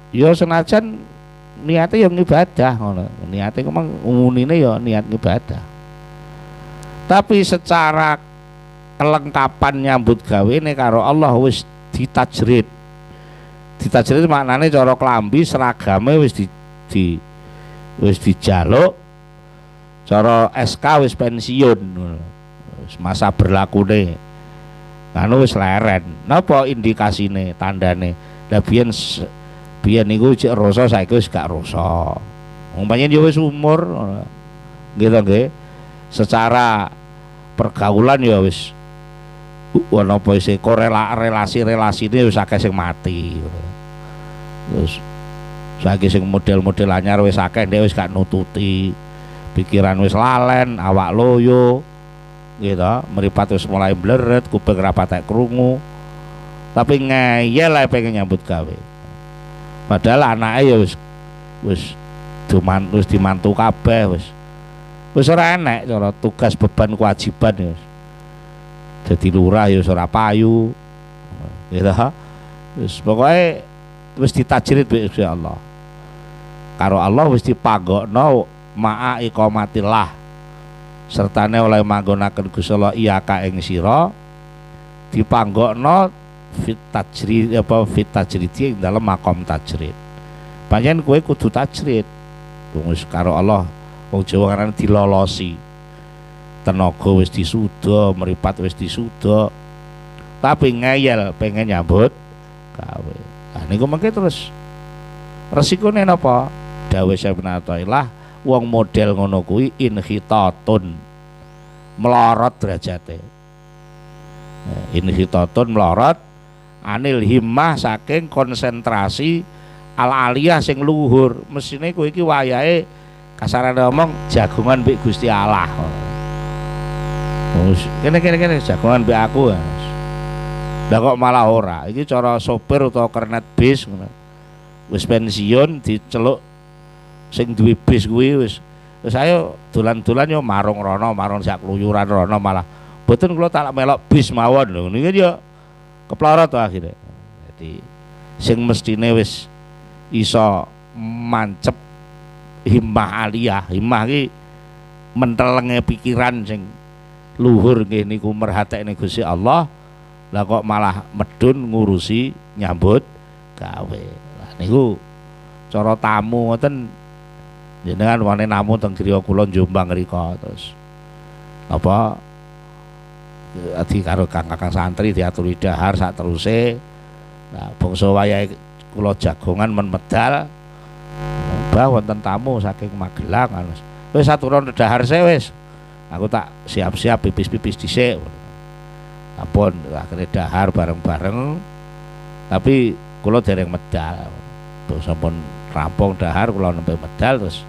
Ya senajan niate ya ngibadah ngono. Niate ku mang umunine ya niat ngibadah. Tapi secara kelengkapan nyambut gawe nih karo Allah wis ditajrid. Ditajrid maknane cara klambi seragame wis dijaluk cara SK wis pensiun, wis masa berlakune anu wis leren. Napa indikasine, tandane? Lah biyen niku cek rasa, saiki wis gak rasa. Umpamane ya wis umur gitu nggih. Secara pergaulan ya wis ana apa sih relasi-relasine wis akeh sing mati. Terus saiki sing model-model anyar wis akeh, ndek wis gak nututi. Pikiran wis lalen, awak loyo gitu, meripat wis mulai bleret, kuping ra patek krungu. Tapi ngeyel ae pengen nyambut gawe. Padahal anake ya wis dimantu kabeh wis ora enek cara tugas beban kewajiban ya. Dadi lurah ya ora payu. Gitu. Wis pokoke wis ditajrid be Allah. Karo Allah wis dipanggokno ma'a iqamatillah. Sertane oleh manggonaken Gusti Allah iyaka ing sira dipanggokno fit tajrid ing dalam makom tajrid. Panjen kowe kudu tajrid. Wis karo Allah wong Jawa kan dilolosi. Tenaga wis disuda, mripat wis disuda. Tapi ngeyel pengen nyambut gawe. Nah niku mengke terus resikone napa? Dawuh Syekh bin Athaillah, wong model ngono kuwi inhitatun, melorot derajate. Inhitatun melorot anil himmah saking konsentrasi al aliyah sing luhur. Mesine kowe iki wayahe kasarane ngomong jagongan mbek Gusti Allah. Wis kene jagongan mbek aku. Lah kok malah ora. Iki cara sopir utawa kernet bis ngono. Wis pensiun diceluk sing duwe bis kuwi wis ayo dolan-dolan yo marung rono, marung sak kluyuran rono, malah mboten kula tak melok bis mawon lho. Niki yo keplorot to akhire. Dadi sing mestine wis iso mancep himmah aliyah. Himmah iki mentelenge pikiran sing luhur nggih niku merhatekne Gusti Allah. Lah kok malah medun ngurusi nyambut gawe. Lah niku cara tamu ngoten jenengan wani namu teng griya kula Jombang rika, terus apa adi karo kakang santri diaturi dahar sak teruse. Nah bangsa wayahe kula jagongan men medal mbah wonten tamu saking Magelang, wis aturan dahar se wis aku tak siap-siap pipis-pipis dhisik. Ampun akhirnya dahar bareng-bareng, tapi kula dereng medal. Terus sampun rampung dahar kula nembe medal, terus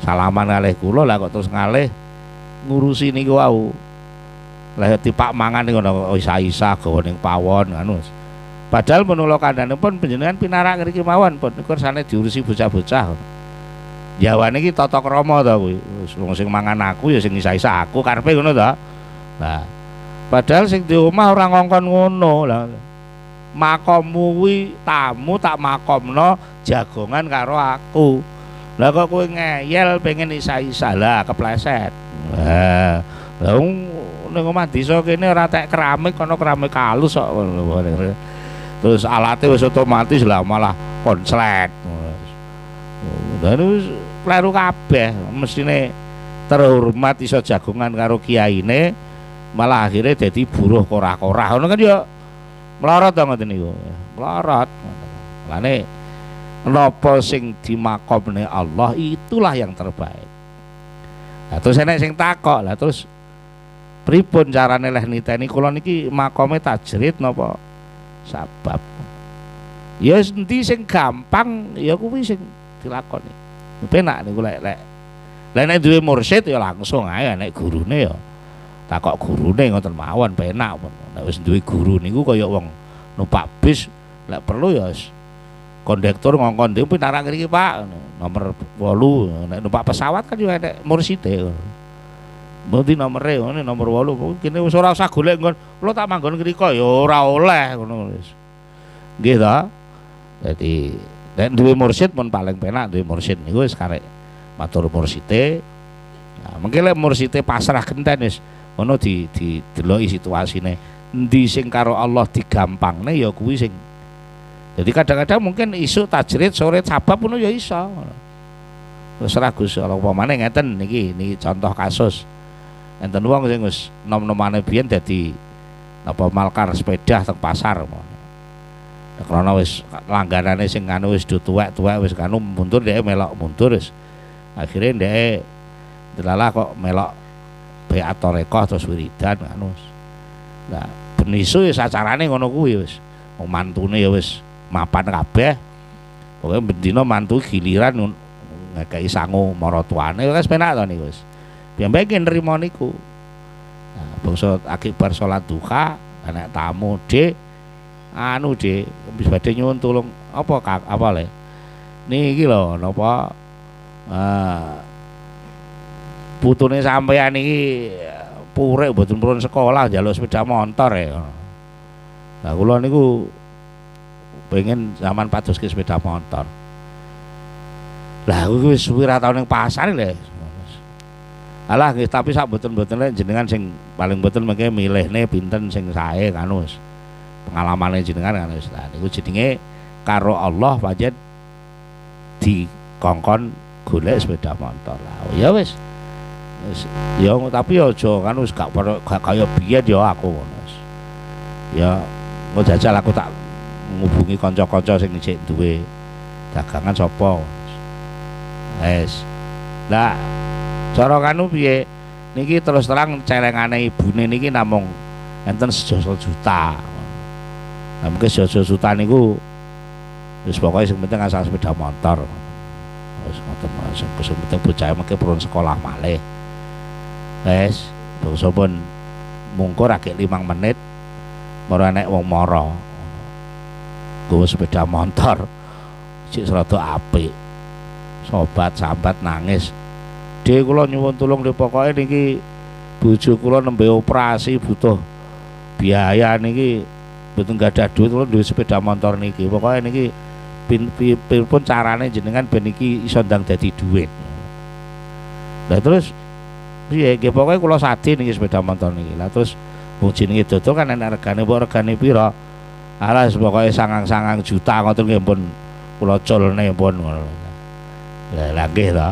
salaman kalih kula, lah kok terus ngalih ngurusi niku wau. Lah tipak mangan niku isa-isa gawa ning pawon anu. Padahal menula kandhanipun panjenengan pinarak ngriki mawon pun niku sane diurusi bocah-bocah. Jawane iki tata krama to kuwi. Wong sing mangan aku ya sing isa-isa aku karepe ngono to. Nah, padahal sing di omah ora ngongkon ngono. Lah makommu kuwi tamu tak makomno jagongan karo aku. Lah kok kowe ngeyel pengen isa-isa lah kepleset. Lah ning omah desa kene ora tek keramik, kono keramik halus kok. Terus alatnya wis otomatis lah malah konslet. Dan wis kleru kabeh, mestine terhormat iso jagongan karo kiyaine, malah akhirnya jadi buruh korah-korah. Ngono kan ya melorot to ngoten niku. Melorot. Lane napa sing dimakomne Allah itulah yang terbaik. Nah, terus enek sing takok, lah terus pripun carane leh niteni kula niki makome tajrid napa sabab? Ya endi sing gampang ya kuwi sing dilakoni. Penak niku lek nek duwe mursyid ya langsung ae nek gurune ya takok gurune ngoten mawon penak. Nek wis duwe guru niku kaya wong numpak bis, lek perlu ya kondektur ngongkon dhewe pinarak ngriki Pak nomor 8. Nek numpak pesawat kan yo enek murside. Mboten nomere ngene nomor 8. Kene wis ora usah golek nggon. Kula tak manggon ngrika ya ora oleh ngono wis. Nggih ta? Dadi nek duwe mursyid pun paling penak duwe mursyid niku wis karek matur mursite. Nah, mengke lek mursite pasrah genten wis ngono dideloki situasine. Endi sing karo Allah digampangne ya kuwi sing. Jadi kadang-kadang mungkin isu tajrid sore sabab ngono ya iso. Wis ora Gus, apa maneh ngeten niki contoh kasus. Enten wong sing wis nom-nomane biyen dadi napa malkar sepeda teng pasar. Karena wis langganane sing anu wis tuwek-tuwek wis kanu mundur dhek melok mundur wis. Akhire dhek delalah kok melok beat tarekah terus wiridan anu. Lah ben isu ya acarane ngono kuwi wis. Wong mantune ya wis mapan kabeh. Pokoke bendina mantu giliran ngekeki sangu maratuane wis penak to niku wis. Piyambake nrimo niku. Nah, bangsa akibar salat duha anak tamu anu wis badhe nyuwun tulung apa le niki lho napa putune sampean iki purek mboten purun sekolah njaluk sepeda motor ya. Lah kula niku pengen zaman padoske sepeda motor. Lah wis suwi ra tau ning pasar lho. Alah nggih tapi sak boten-boten jenengan sing paling boten mengke milihne pinten sing sae kan wis. Pengalamane jenengan kan wis. Lah niku jenenge karo Allah pancen dikongkon golek sepeda motor. Lah ya wis. Ya tapi aja kan wis gak kaya biyen ya aku ngono wis. Ya mau jajal aku tak ngubungi kanca-kanca sing isih duwe dagangan sapa. Wis. Lah cara kanu piye niki terus terang celengane ibune niki namung enten sejoso juta. Nah mungkin sejoso juta niku wis pokoke sing penting asal sepeda motor. Wis ngoten sing penting bocah mengke purun sekolah malih. Wis bangsa pun mungkur agek 5 menit mara nek wong mara. Nggawa sepeda motor sik rada apik. Sobat sambat nangis. Dek kula nyuwun tulung nggih pokoke niki bojo kula nembe operasi butuh biaya niki mboten gadah duit kula duwe sepeda motor niki. Pokoke niki pun carane jenengan ben iki iso ndang dadi duit. Lah terus piye nggih pokoke kula sadi niki sepeda motor niki. Lah terus wong jenenge dodol kan enak regane mbok regane pira? Alah pokoke 9 juta ngoten nggih pun kula culne pun ngono. Lah nggih to.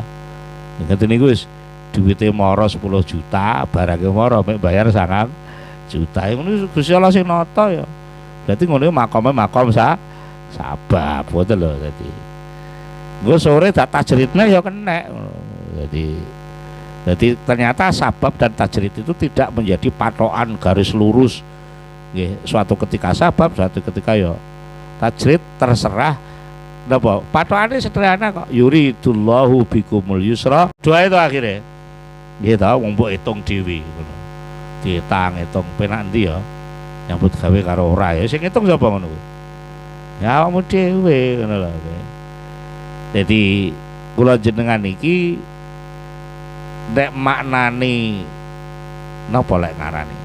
Ngeten niku wis duwite mara 10 juta, barangke mara mek bayar 9 juta. Ngono Gusti Allah sing nata ya. Berarti ngono makome makom sabab boten lho dadi. Engko sore tak tajridne ya kenek. Jadi ternyata sabab dan tajrid itu tidak menjadi patokan garis lurus. Nggih, suatu ketika sabab, suatu ketika ya tajrid terserah. Napa? Patokane sederhana kok. Yuridullahu bikumul yusra. Doa itu akhirnya. Nggih ta, wong mbok hitung dhewe ngono. Hitung penak endi ya? Nyambut gawe karo ora ya. Sing ngitung sapa ngono kuwi? Ya awakmu dhewe ngono lho. Jadi kula jenengan iki nek maknane napa lek ngarani?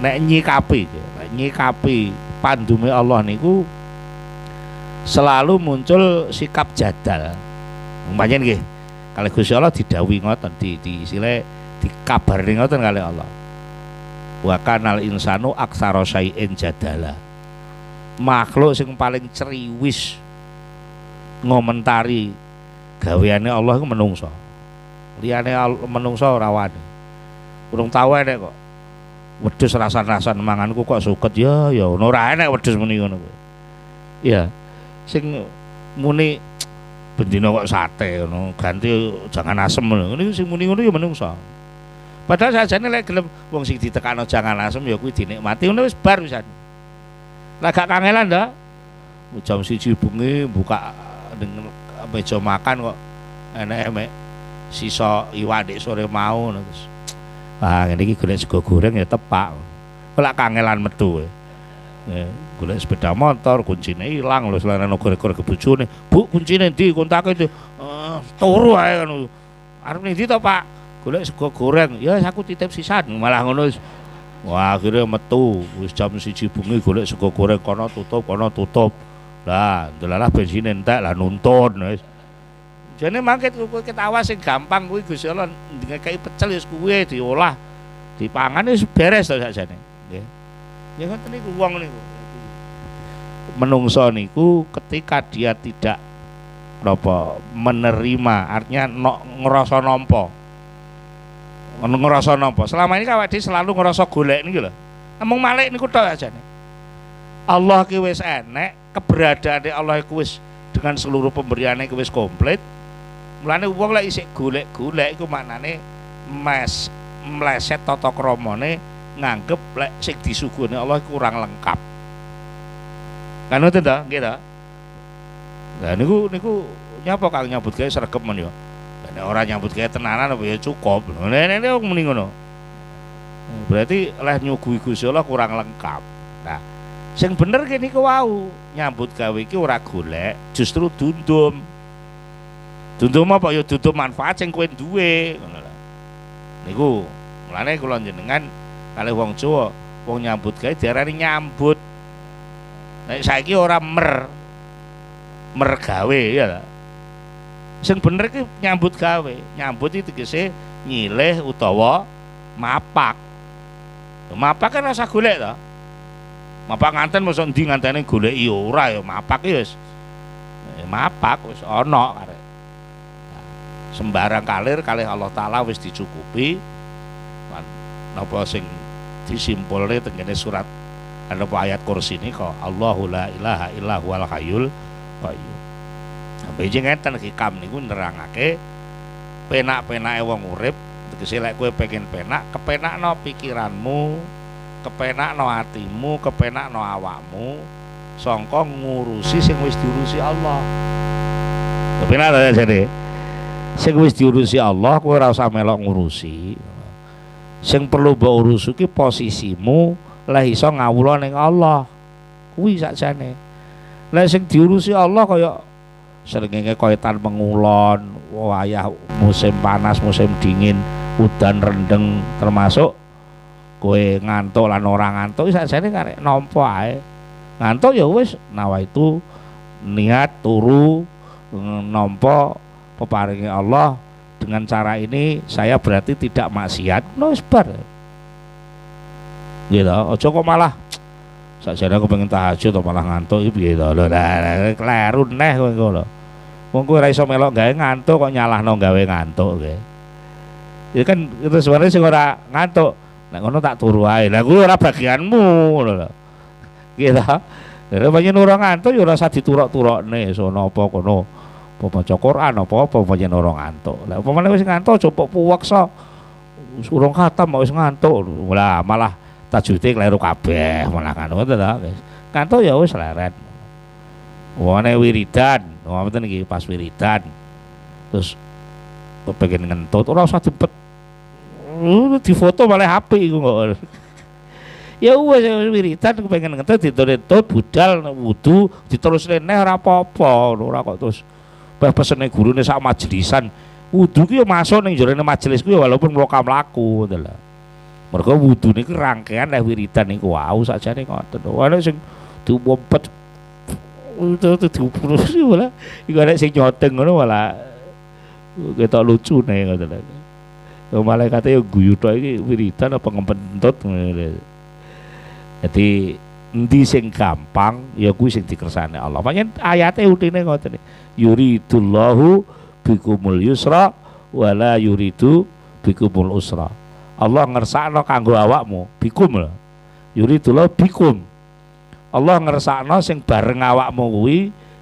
Nek nyikapi pandume Allah niku selalu muncul sikap jadal. Umpamane nggih, kalih Gusti Allah didhawuhi ngoten di isile dikabari ngoten kalih Allah. Wa kanal insanu aktsara syai'in jadala. Makhluk sing paling ceriwis ngomentari gaweane Allah iku menungso. Liyane menungso ora wani. Urung tau enek kok. Wedhus rasan-rasan manganku kok suket ya ora enek wedhus muni ngono kuwi. Iya. Sing muni bendina kok sate ngono, ganti jangan asem ngono. Niku sing muni ngono ya menungso. Padahal sajane lek gelem wong sing ditekano jangan asem ya kuwi dinikmati ngono wis bar pisan. Lah gak kangelan ndak? Jam 1 bengi buka ning meja makan kok enek sisa iwak dik sore mau ngono terus. Ah ngene iki golek sego goreng ya tepak. Kok lak kangelan metu kowe. Golek sepeda motor kuncine ilang lho selana goreng-goreng ke bojone. Bu kuncine ndi kontake ndi? Turu ae ngono. Arep ndi to Pak? Golek sego goreng. Ya aku titip sisan malah ngono. Wah akhirnya metu wis jam 1 bengi golek sego goreng kono tutup. Lah delalah bensin entek lah nuntun wis. Jane mangke kowe ketawa sing gampang kuwi Gusti Allah ngekeki pecel wis kuwi diolah. Dipangan wis beres to sakjane. Nggih. Ya ngoten niku wong niku. Menungso niku ketika dia tidak napa menerima, artinya ngerasa nampa. Ngerasa nampa. Selama ini awake dhewe selalu ngerasa golek niki lho. Mung malik niku tok ajane. Allah ki wis enek, keberadaane Allah iku wis dengan seluruh pemberiannya iku wis komplit. Mulane wong lek isih golek-golek iku maknane meleset tata kramane nganggep lek sing disuguhne Allah kurang lengkap. Kan ngoten ta? Nggih ta? Lah niku nyapa Kang nyambut gawe sregep men yo. Nek ora nyambut gawe tenanan apa ya cukup. Nek muni ngono. Berarti leh nyuguhi Gusti Allah kurang lengkap. Nah, sing bener kene niku wau, nyambut gawe iki ora golek, justru dundum. Dundum apa ya dundum manfaat sing kowe duwe ngono lho. Niku mulane kula jenengan kalih wong Jawa, wong nyambut gawe diarani nyambut. Nek saiki ora mergawe ya. Sing bener ki nyambut gawe. Nyambut itu tegese nyilih utawa mapak. Mapak kan rasa golek to. Mapak nganten mosok ndi ngantene goleki ora ya mapak ya wis. Mapak wis ana karek. Sembarang kalir kalih Allah taala wis dicukupi. Napa sing disimpulne tengene surat napa ayat kursi nika Allahu la ilaha illa huwal hayyul qayyum. Sampai ngeten hikam niku nerangake penak-penake wong urip. Tegese lek kowe pengen penak, kepenakno pikiranmu, kepenakno atimu, kepenakno awakmu sangka ngurusi sing wis diurusi Allah. Kepenak ta jane? Sing wis diurusi Allah kowe ora usah melok ngurusi. Sing perlu mbok urus iki posisimu leh iso ngawula ning Allah. Kuwi sakjane. Lek sing diurusi Allah kaya srengenge koetan pengulon, wayah musim panas, musim dingin, udan rendeng, termasuk kowe ngantuk lan ora ngantuk sakjane karek nampa ae. Ngantuk ya wis nawa itu niat turu nampa peparinge Allah. Dengan cara ini saya berarti tidak maksiat. No wis bar. Gitu, aja kok malah sakjane aku pengen tahajud atau malah ngantuk iki piye to. Lho kleru neh kowe ngono. Wong kowe ora iso melok gawe ngantuk kok nyalahno gawe ngantuk kowe. Ya kan itu sebenarnya sing ora ngantuk. Nek ngono tak turu ae. Lah kuwi ora bagianmu ngono lho. Gitu. Lha pancen ora ngantuk ya ora usah dituruk-turukne sono apa kono. Apa maca Quran apa pancen ora ngantuk. Lah upamane wis ngantuk coba puweksa. Urung khatam wis ngantuk. Lah malah tajude kleru kabeh malah ngono ta. Ngantuk ya wis leren. Wone wiridan, ngoten iki pas wiridan. Terus kepengin ngentut ora usah dipet. Difoto malah HP iku kok. Ya wis wiridan kepengin ngentut ditut budal wudu diterusne neh ora apa-apa, ora kok terus pesene gurune sak majelisan. Wudu ki ya masuk ning jerone majelis ku ya walaupun mlaku ngoten lho. Mergo wudu niku rangkaian leh wiridan niku wau sakjane ngoten. Ana sing diumpet itu diupurusi malah iku nek sing nyoteng ngono malah ketok lucune ngoten lho. Malaikate yo guyu tok iki wiridan apa ngempentut ngono. Dadi endi sing gampang ya kuwi sing dikersane Allah. Pancen ayate utine ngoten. Yuridullahu bikumul yusra wala yuridu bikumul usra. Allah ngersakno kanggo awakmu bikum lho. Yuridullahu bikum. Allah ngersakno sing bareng awakmu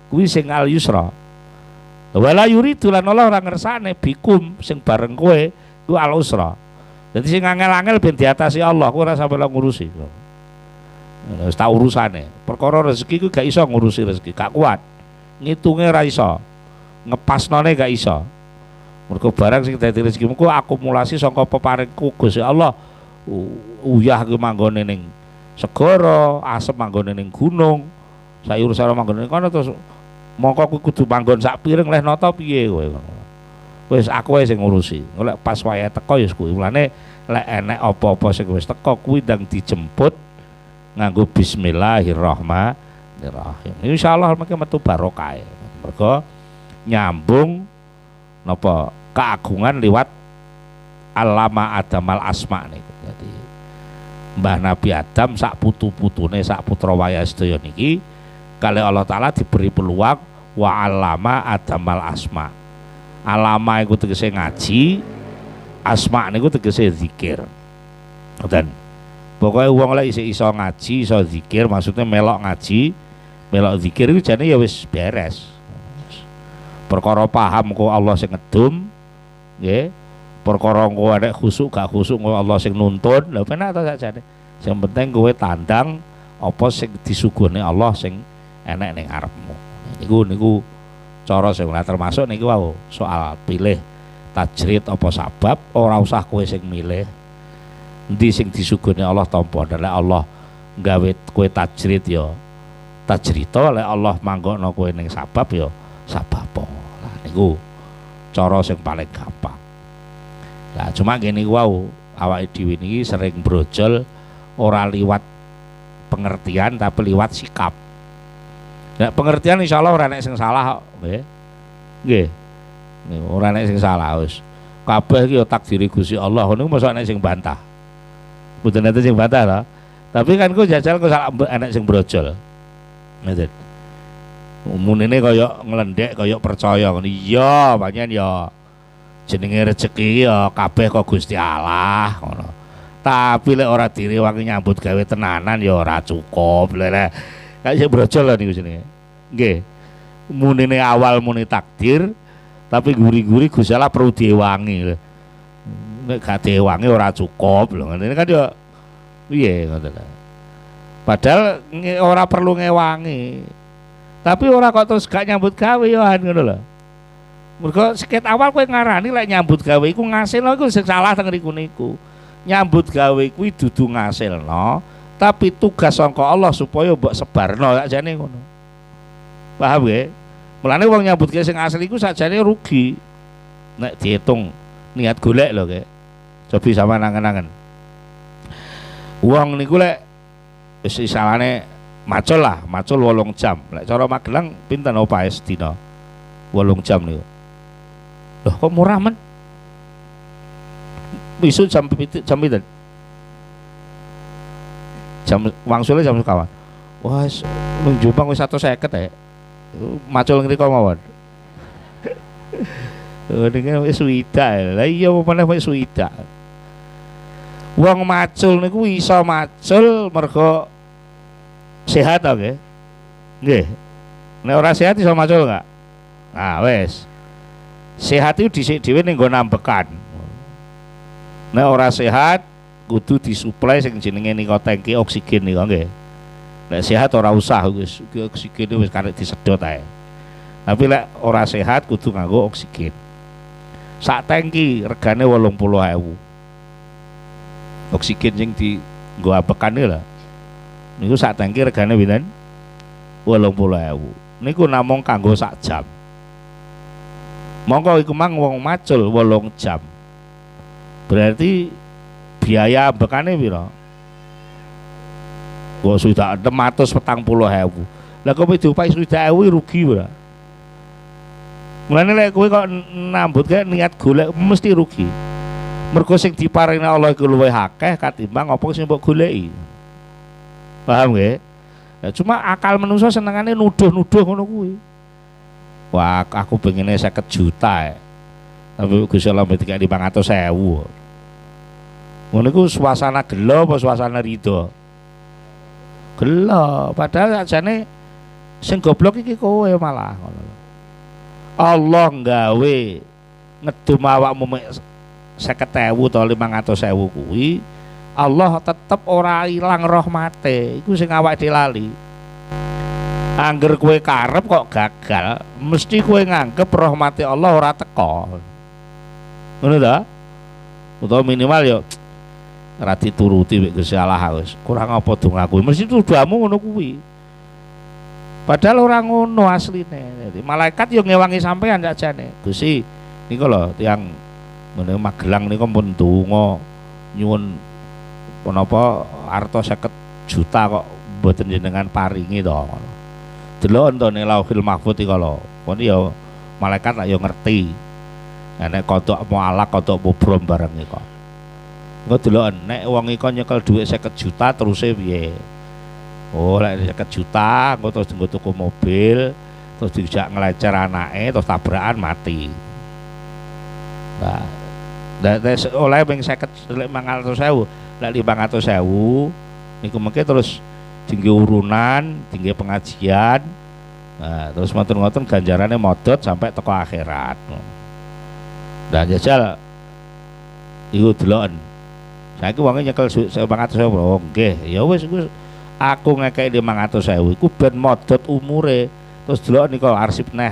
kuwi sing al yusra. Wala yuridu lan Allah ora ngersakne bikum sing bareng kowe ku al usra. Dadi sing angel-angel ben diatasi Allah, kowe ora sampe ngurusi. Wis tak urusane. Perkara rezeki ku gak iso ngurusi rezeki, gak kuat. Ngitunge ora iso. Ngepasnone gak iso. Mergo barang sing dadi rezekimu ku akumulasi saka peparingku Gusti Allah. Uyah ku manggone ning segara, asep manggone ning gunung. Sayur sayur manggone ning kono terus mongko kuwi kudu manggon sak piring leh nata piye kowe. Wis aku wae sing ngurusi. Golek pas wayahe teko ya kuwi. Mulane lek enek apa-apa sing wis teko kuwi ndang dijemput nganggo bismillahirrahmanirrahim. Insyaallah mengke metu barokah. Mergo nyambung napa keagungan liwat Allama Adamal Asma niku. Jadi Mbah Nabi Adam sak putu-putune sak putra wayah sedaya niki kalih Allah taala diberi peluang wa 'allama adamal asma. Alama iku tegese ngaji, asma niku tegese zikir. Ngoten. Pokoke wong lek isih iso ngaji, iso zikir, maksudnya melok ngaji, melok zikir iku jane ya wis beres. Perkara paham kok Allah sing ngedum, nggih. Perkara engko nek khusuk gak khusuk kok Allah sing nuntun, lha penak ta sakjane. Sing penting kowe tandang apa sing disuguhne Allah sing enek ning arepmu. Niku cara sing termasuk niki wau soal pilih tajrid apa sabab, ora usah kowe sing milih. Endi sing disuguhne Allah tampa, nek Allah gawe kowe tajrid ya tajrita, lek Allah manggokno kowe ning sabab ya sabab. Lah niku cara sing paling gampang. Lah cuma gini wau awake dhewe niki sering brojol ora liwat pengertian tapi liwat sikap. Nek pengertian insyaallah ora nek sing salah kok, nggih. Nggih. Niku ora nek sing salah wis. Kabeh iki ya takdiri Gusti Allah, niku mosok nek sing bantah. Mboten enten sing bantah to. Tapi kan ku jajal kok salah enek sing brojol. Ngoten. Umunene kaya nglendhek kaya percaya ngono. Iya, pancen ya jenenge rezeki ya kabeh kok Gusti Allah ngono. Tapi lek ora direwangi nyambut gawe tenanan ya ora cukup. Lek kaya sing brojol lho niku jenenge. Nggih. Munine awal muni takdir, tapi guri-guri Gusti Allah perlu diwangi. Nek gak diwangi ora cukup lho. Ngene kan ya piye ngoten. Padahal ora perlu ngewangi. Tapi ora kok terus gak nyambut gawe ya ngono lho. Mergo sikit awal kowe ngarani lek nyambut gawe iku ngasilno iku sing salah teng riku niku. Nyambut gawe kuwi dudu ngasilno, tapi tugas sangka Allah supaya mbok sebarno sakjane ngono. Paham nggih? Mulane wong nyambut gawe sing asli iku sakjane rugi. Nek diitung niat golek lho nggih. Cobi sampean angen-angen. Wong niku lek wis isalane macul 8 jam. Lek cara Magelang pinten opae sedina? 8 jam niku. Loh kok murah men? Besok jam pinten? Jam wangsule jam sekawan. Wah, nang Jombang wis 150 ya. Macul ngriko mawon. Niki wis swidak. Lah iya apa meneh wis swidak. Wong macul niku iso macul mergo sehat to nggih. Nggih. Nek ora sehat iso macul enggak? Nah, wes. Sehat itu dhisik dhewe ning nggon ambekan. Nek ora sehat kudu disuplai sing jenenge nika tangki oksigen nika nggih. Nek sehat ora usah wis oksigen wis karek disedot ae. Tapi lek ora sehat kudu nganggo oksigen. Sak tangki regane 80.000. Oksigen sing di nggo ambekan lho. Niku sak tangki regane pinten? 80.000. Niku namung kanggo sak jam. Monggo iku mang wong macul 8 jam. Berarti biaya ambekane pira? Kok sudah 640.000. Lah kok diupahi 1.000 rugi ora? Mulane lek kowe kok nambut kae niat golek mesti rugi. Mergo sing diparingi Allah iku luwih akeh katimbang apa sing mbok goleki. Paham nggih? Ya, cuma akal manusia senengane nuduh-nuduh ngono kuwi. Wah, aku pengennya 50 juta ya. Tapi Gusti Allah mbedikake 500.000. Ngono iku suasana gelo apa suasana ridho? Gelo, padahal sajane sing goblok iki kowe malah ngono. Allah nggawe ngedum awakmu 50.000 atau 500.000 kuwi, Allah tetep ora ilang rahmate. Iku sing awake dhewe lali. Angger kowe karep kok gagal, mesti kowe nganggep rahmati Allah ora teko. Ngono ta? Utawa minimal yo ora dituruti mek Gusti Allah wis. Kurang apa dongaku. Mesti tuduhamu ngono kuwi. Padahal ora ngono asline. Jadi malaikat yo ngewangi sampean sakjane. Gusti, niku lho tiyang meneh Magelang niku pun donga nyuwun punapa arta 50 juta kok mboten jenengan paringi to. Delok entone Lauhil Mahfuz iki lho. Kon ya malaikat lak ya ngerti. Nek kodok mualak kodok mubrom bareng iki kok. Engko delok nek wong iki nyekel dhuwit 50 juta teruse piye? Oh, lek 50 juta engko terus nggo tuku mobil, terus dijak ngelecer anake terus tabrakan mati. Nah, oleh ping 50 lek 500.000, lek 500.000 niku mengke terus tinggi urunan, tinggi pengajian. Nah, terus ngoten-ngoten ganjarannya modot sampai teko akhirat. Dan jajal iku deloken. Saiki wonge nyekel 500.000. Oh nggih, ya wis aku ngekeki 500.000 iku ben modot umure. Terus delok niku arsip neh.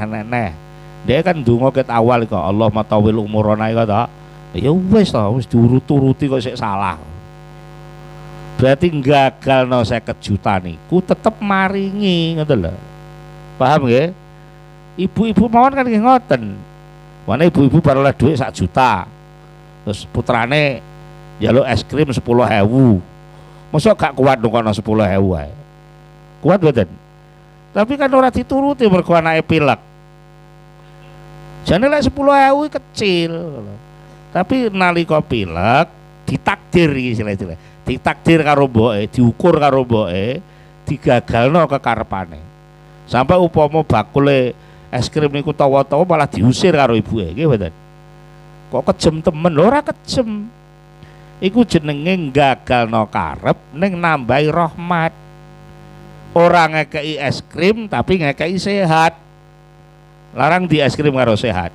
Dia kan ndonga ket awal iku Allah matawil umurana iku ta. Ya wis ta, wis diurut-uruti kok sik salah. Berarti gagalno 50 juta niku tetep maringi ngoten lho. Paham nggih? Ibu-ibu mawon kan nggih ngoten. Wane ibu-ibu baru oleh duit 1 juta. Terus putrane njaluk es krim 10.000. Mosok gak kuat nungkono 10.000 wae. Kuat mboten? Tapi kan ora dituruti mergo anake pilek. Jane lek 10.000 kecil. Tapi nalika pilek ditakdir istilah-istilah. Ditakdir karo mboke, diukur karo mboke, digagalno kekarepane. Sampai upama bakule es krim niku tawa-tawa malah diusir karo ibuke, nggih mboten? Kok kejem temen, lho ora kejem. Iku jenenge gagalno karep ning nambahi rahmat. Ora ngekeki es krim tapi ngekeki sehat. Larang di es krim karo sehat.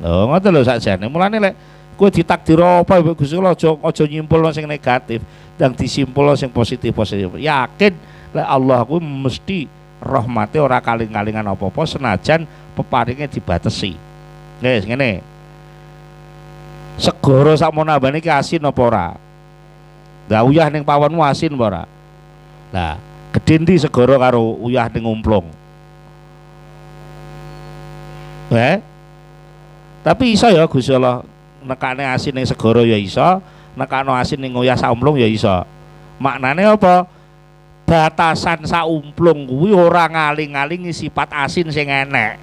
Lho ngoten lho sakjane. Mulane lek kowe ditakdir apa Gusti Allah aja nyimpulno sing negatif, dan disimpulno sing positif-positif. Yakin lek Allah kuwi mesti rahmate ora kaling-kalingan apa-apa senajan peparinge dibatesi. Wis ngene. Segara sakmonambane iki asin apa ora? Lah uyah ning pawonmu asin apa ora? Lah, gedhe ndi segara karo uyah ning umplung? Tapi iso ya Gusti Allah nekane asin ning segara ya iso, nekano asin ning uyah saumplung ya iso. Maknane apa? Batasan saumplung kuwi ora ngaling-alingi sifat asin sing enek.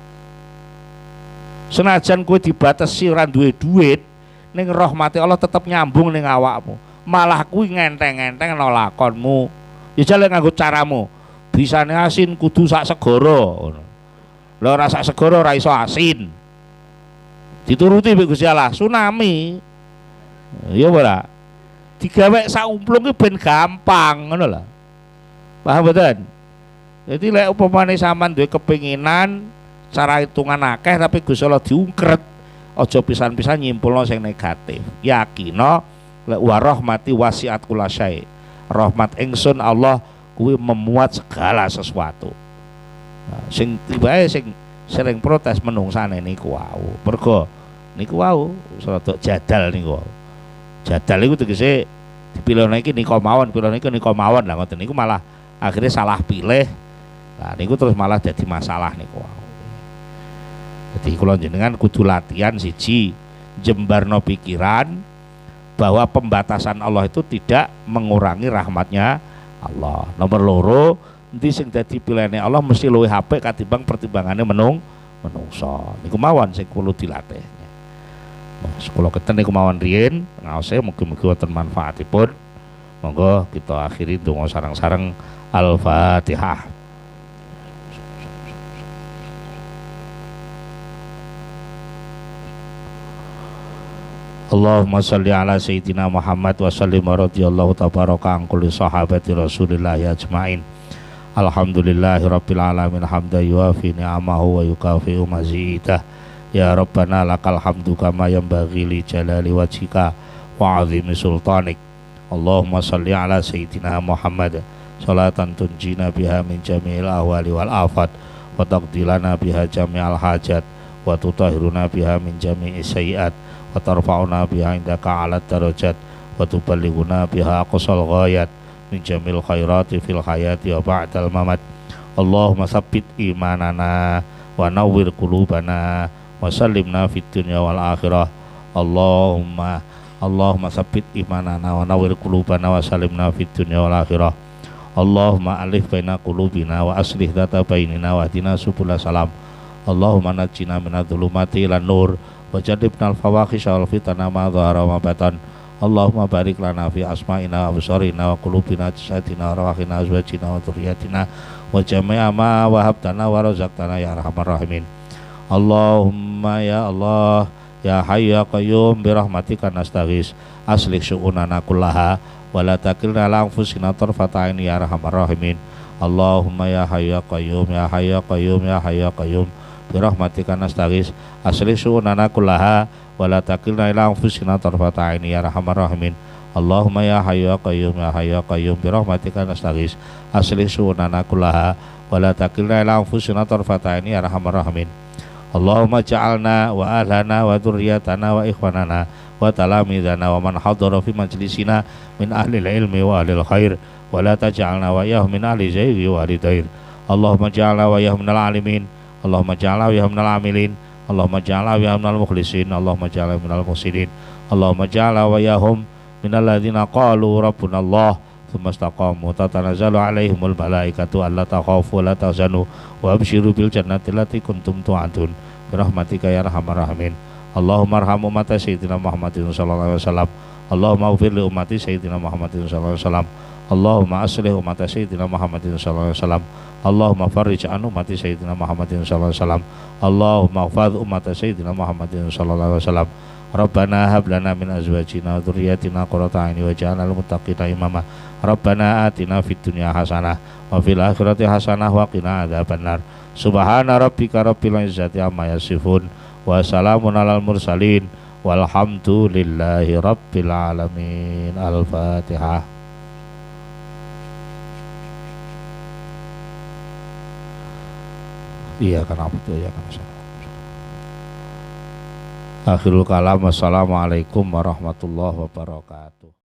Senajan kowe dibatasi ora duwe duit, ning rahmati Allah tetep nyambung ning awakmu. Malah kuwi ngenteng-ngenteng no lakonmu. Ya jale nganggo caramu. Bisane asin kudu sak segara ngono. Lah ora sak segara ora iso asin. Dituruti mbek Gusti Allah, tsunami. Ya ora. Digawe sak umplung ki ben gampang ngono lho. Paham mboten? Jadi lek upamane sampean duwe kepinginan cara hitungan akeh tapi Gusti Allah diungkret, aja pisan-pisan nyimpulno sing negatif. Yakino lek wa rahmati wasiat kullasyai. Rahmat ingsun Allah kuwi memuat segala sesuatu. Nah, sing tibae sing sering protes menungsane niku wau. Mergo niku wau rada jadal niku. Jadal iku tegese dipilihne iki nika mawon, pilihne iki nika mawon. Lah ngoten niku malah akhirnya salah pilih. Nah niku terus malah jadi masalah niku wau. Jadi kula jenengan kudu latihan siji jembarno pikiran bahwa pembatasan Allah itu tidak mengurangi rahmatnya Allah. Nomor loro, nanti sing dadi pilihane Allah mesti luwih apik katimbang pertimbangane menungso. Niku mawon sing kudu dilatih. Mas kula keten niku mawon riyin, ngaose mugi-mugi wonten manfaatipun. Monggo kita akhiri donga sareng-sareng Al-Fatihah. Allahumma sholli ala sayyidina Muhammad wa sallim radhiyallahu tabaraka an kulli sahabati Rasulillah ajmain. Alhamdulillahi rabbil alamin hamdan yuafi ni'amahu wa yukafi'u mazidah. Ya Rabbana lakal hamdu kama yanbaghi li jalali wajhika wa 'azimi sultanik. Allahumma sholli ala sayyidina Muhammad salatan tunjina biha min jami'il ahwali wal afat wa taqdilana biha jami'al hajat wa tutahhiruna biha min jami'is sayyi'at wa tarfa'una biha indaka 'alat darajat wa tuballighuna biha aqsal ghayat min jamil khairati fil hayati wa ba'dal mamat. Allahumma tsabbit imanana wa nawwir qulubana wa sallimna fid dunya wal akhirah. Allahumma tsabbit imanana wa nawwir qulubana wa sallimna fid dunya wal akhirah. Allahumma alif baina qulubina wa aslih dzata bainina wa hdina subul salam. Allahumma najjina minadh dhulumati ilan nur wa jannibnal fawahisha wal fitana ma dhahara wa batan. Allahumma barik lana fi asma'ina wa absarina wa qulubina jasadina wa rawahina azwajina wa dzurriyyatina wa jami'a ma wahabtana wa razaqtana ya arhamar rahimin. Allahumma ya Allah ya hayyu ya qayyum bi rahmatika nastaghis aslih syu'unana kullaha wa la takilna la anfusina tarfata aini ya arhamar rahimin. Allahumma ya hayyu ya qayyum ya hayyu ya qayyum ya hayyu ya qayyum bi rahmatika nastaghis aslih syu'unana kullaha wa la takilna ila anfusina tarfata aini ya arhamar rahimin. Allahumma ya hayyu ya qayyum ya hayyu ya qayyum bi rahmatika nastaghis aslih syu'unana kullaha wa la takilna ila anfusina tarfata aini ya arhamar rahimin. Allahumma ja'alna wa ahlana wa dzurriyyatana wa ikhwanana wa talamidana wa man hadara fi majlisina min ahli ilmi wa ahli khair wa la taj'alna wa yahum min ahli zaygi wa ahli dair. Allahumma ja'alna wa yahum minal alimin, Allahumma ja'alna wa yahum minal amilin, Allahumma ja'alna wa yahum minal mukhlisin, Allahumma ja'alna minal muhsinin, Allahumma ja'alna wa yahum minal ladzina qalu rabbuna Allah thumma istaqamu tatanazzalu alaihimul malaikatu alla takhafu wa la tahzanu wa abshiru bil jannati allati kuntum tu'adun bi rahmatika ya arhamar rahimin. Allahumma arham ummata sayyidina Muhammadin sallallahu alaihi wasallam. Allahumma ighfir li ummati sayyidina Muhammadin sallallahu alaihi wasallam. Allahumma aslih ummata sayyidina Muhammadin sallallahu alaihi wasallam. Allahumma farrij an ummati sayyidina Muhammadin sallallahu alaihi wasallam. Allahumma ihfaz ummata sayyidina Muhammadin sallallahu alaihi wasallam. Rabbana hab lana min azwajina wa dzurriyyatina qurrata a'yun waj'alna lil muttaqina imama. Rabbana atina fid dunya hasanah wa fil akhirati hasanah wa qina adzabannar. Subhana rabbika rabbil izzati amma yasifun wa salamun alal mursalin walhamdulillahi rabbil alamin. Al-Fatihah. Iya kan apa tuh ya kan. Akhirul kalam, wassalamualaikum warahmatullahi wabarakatuh.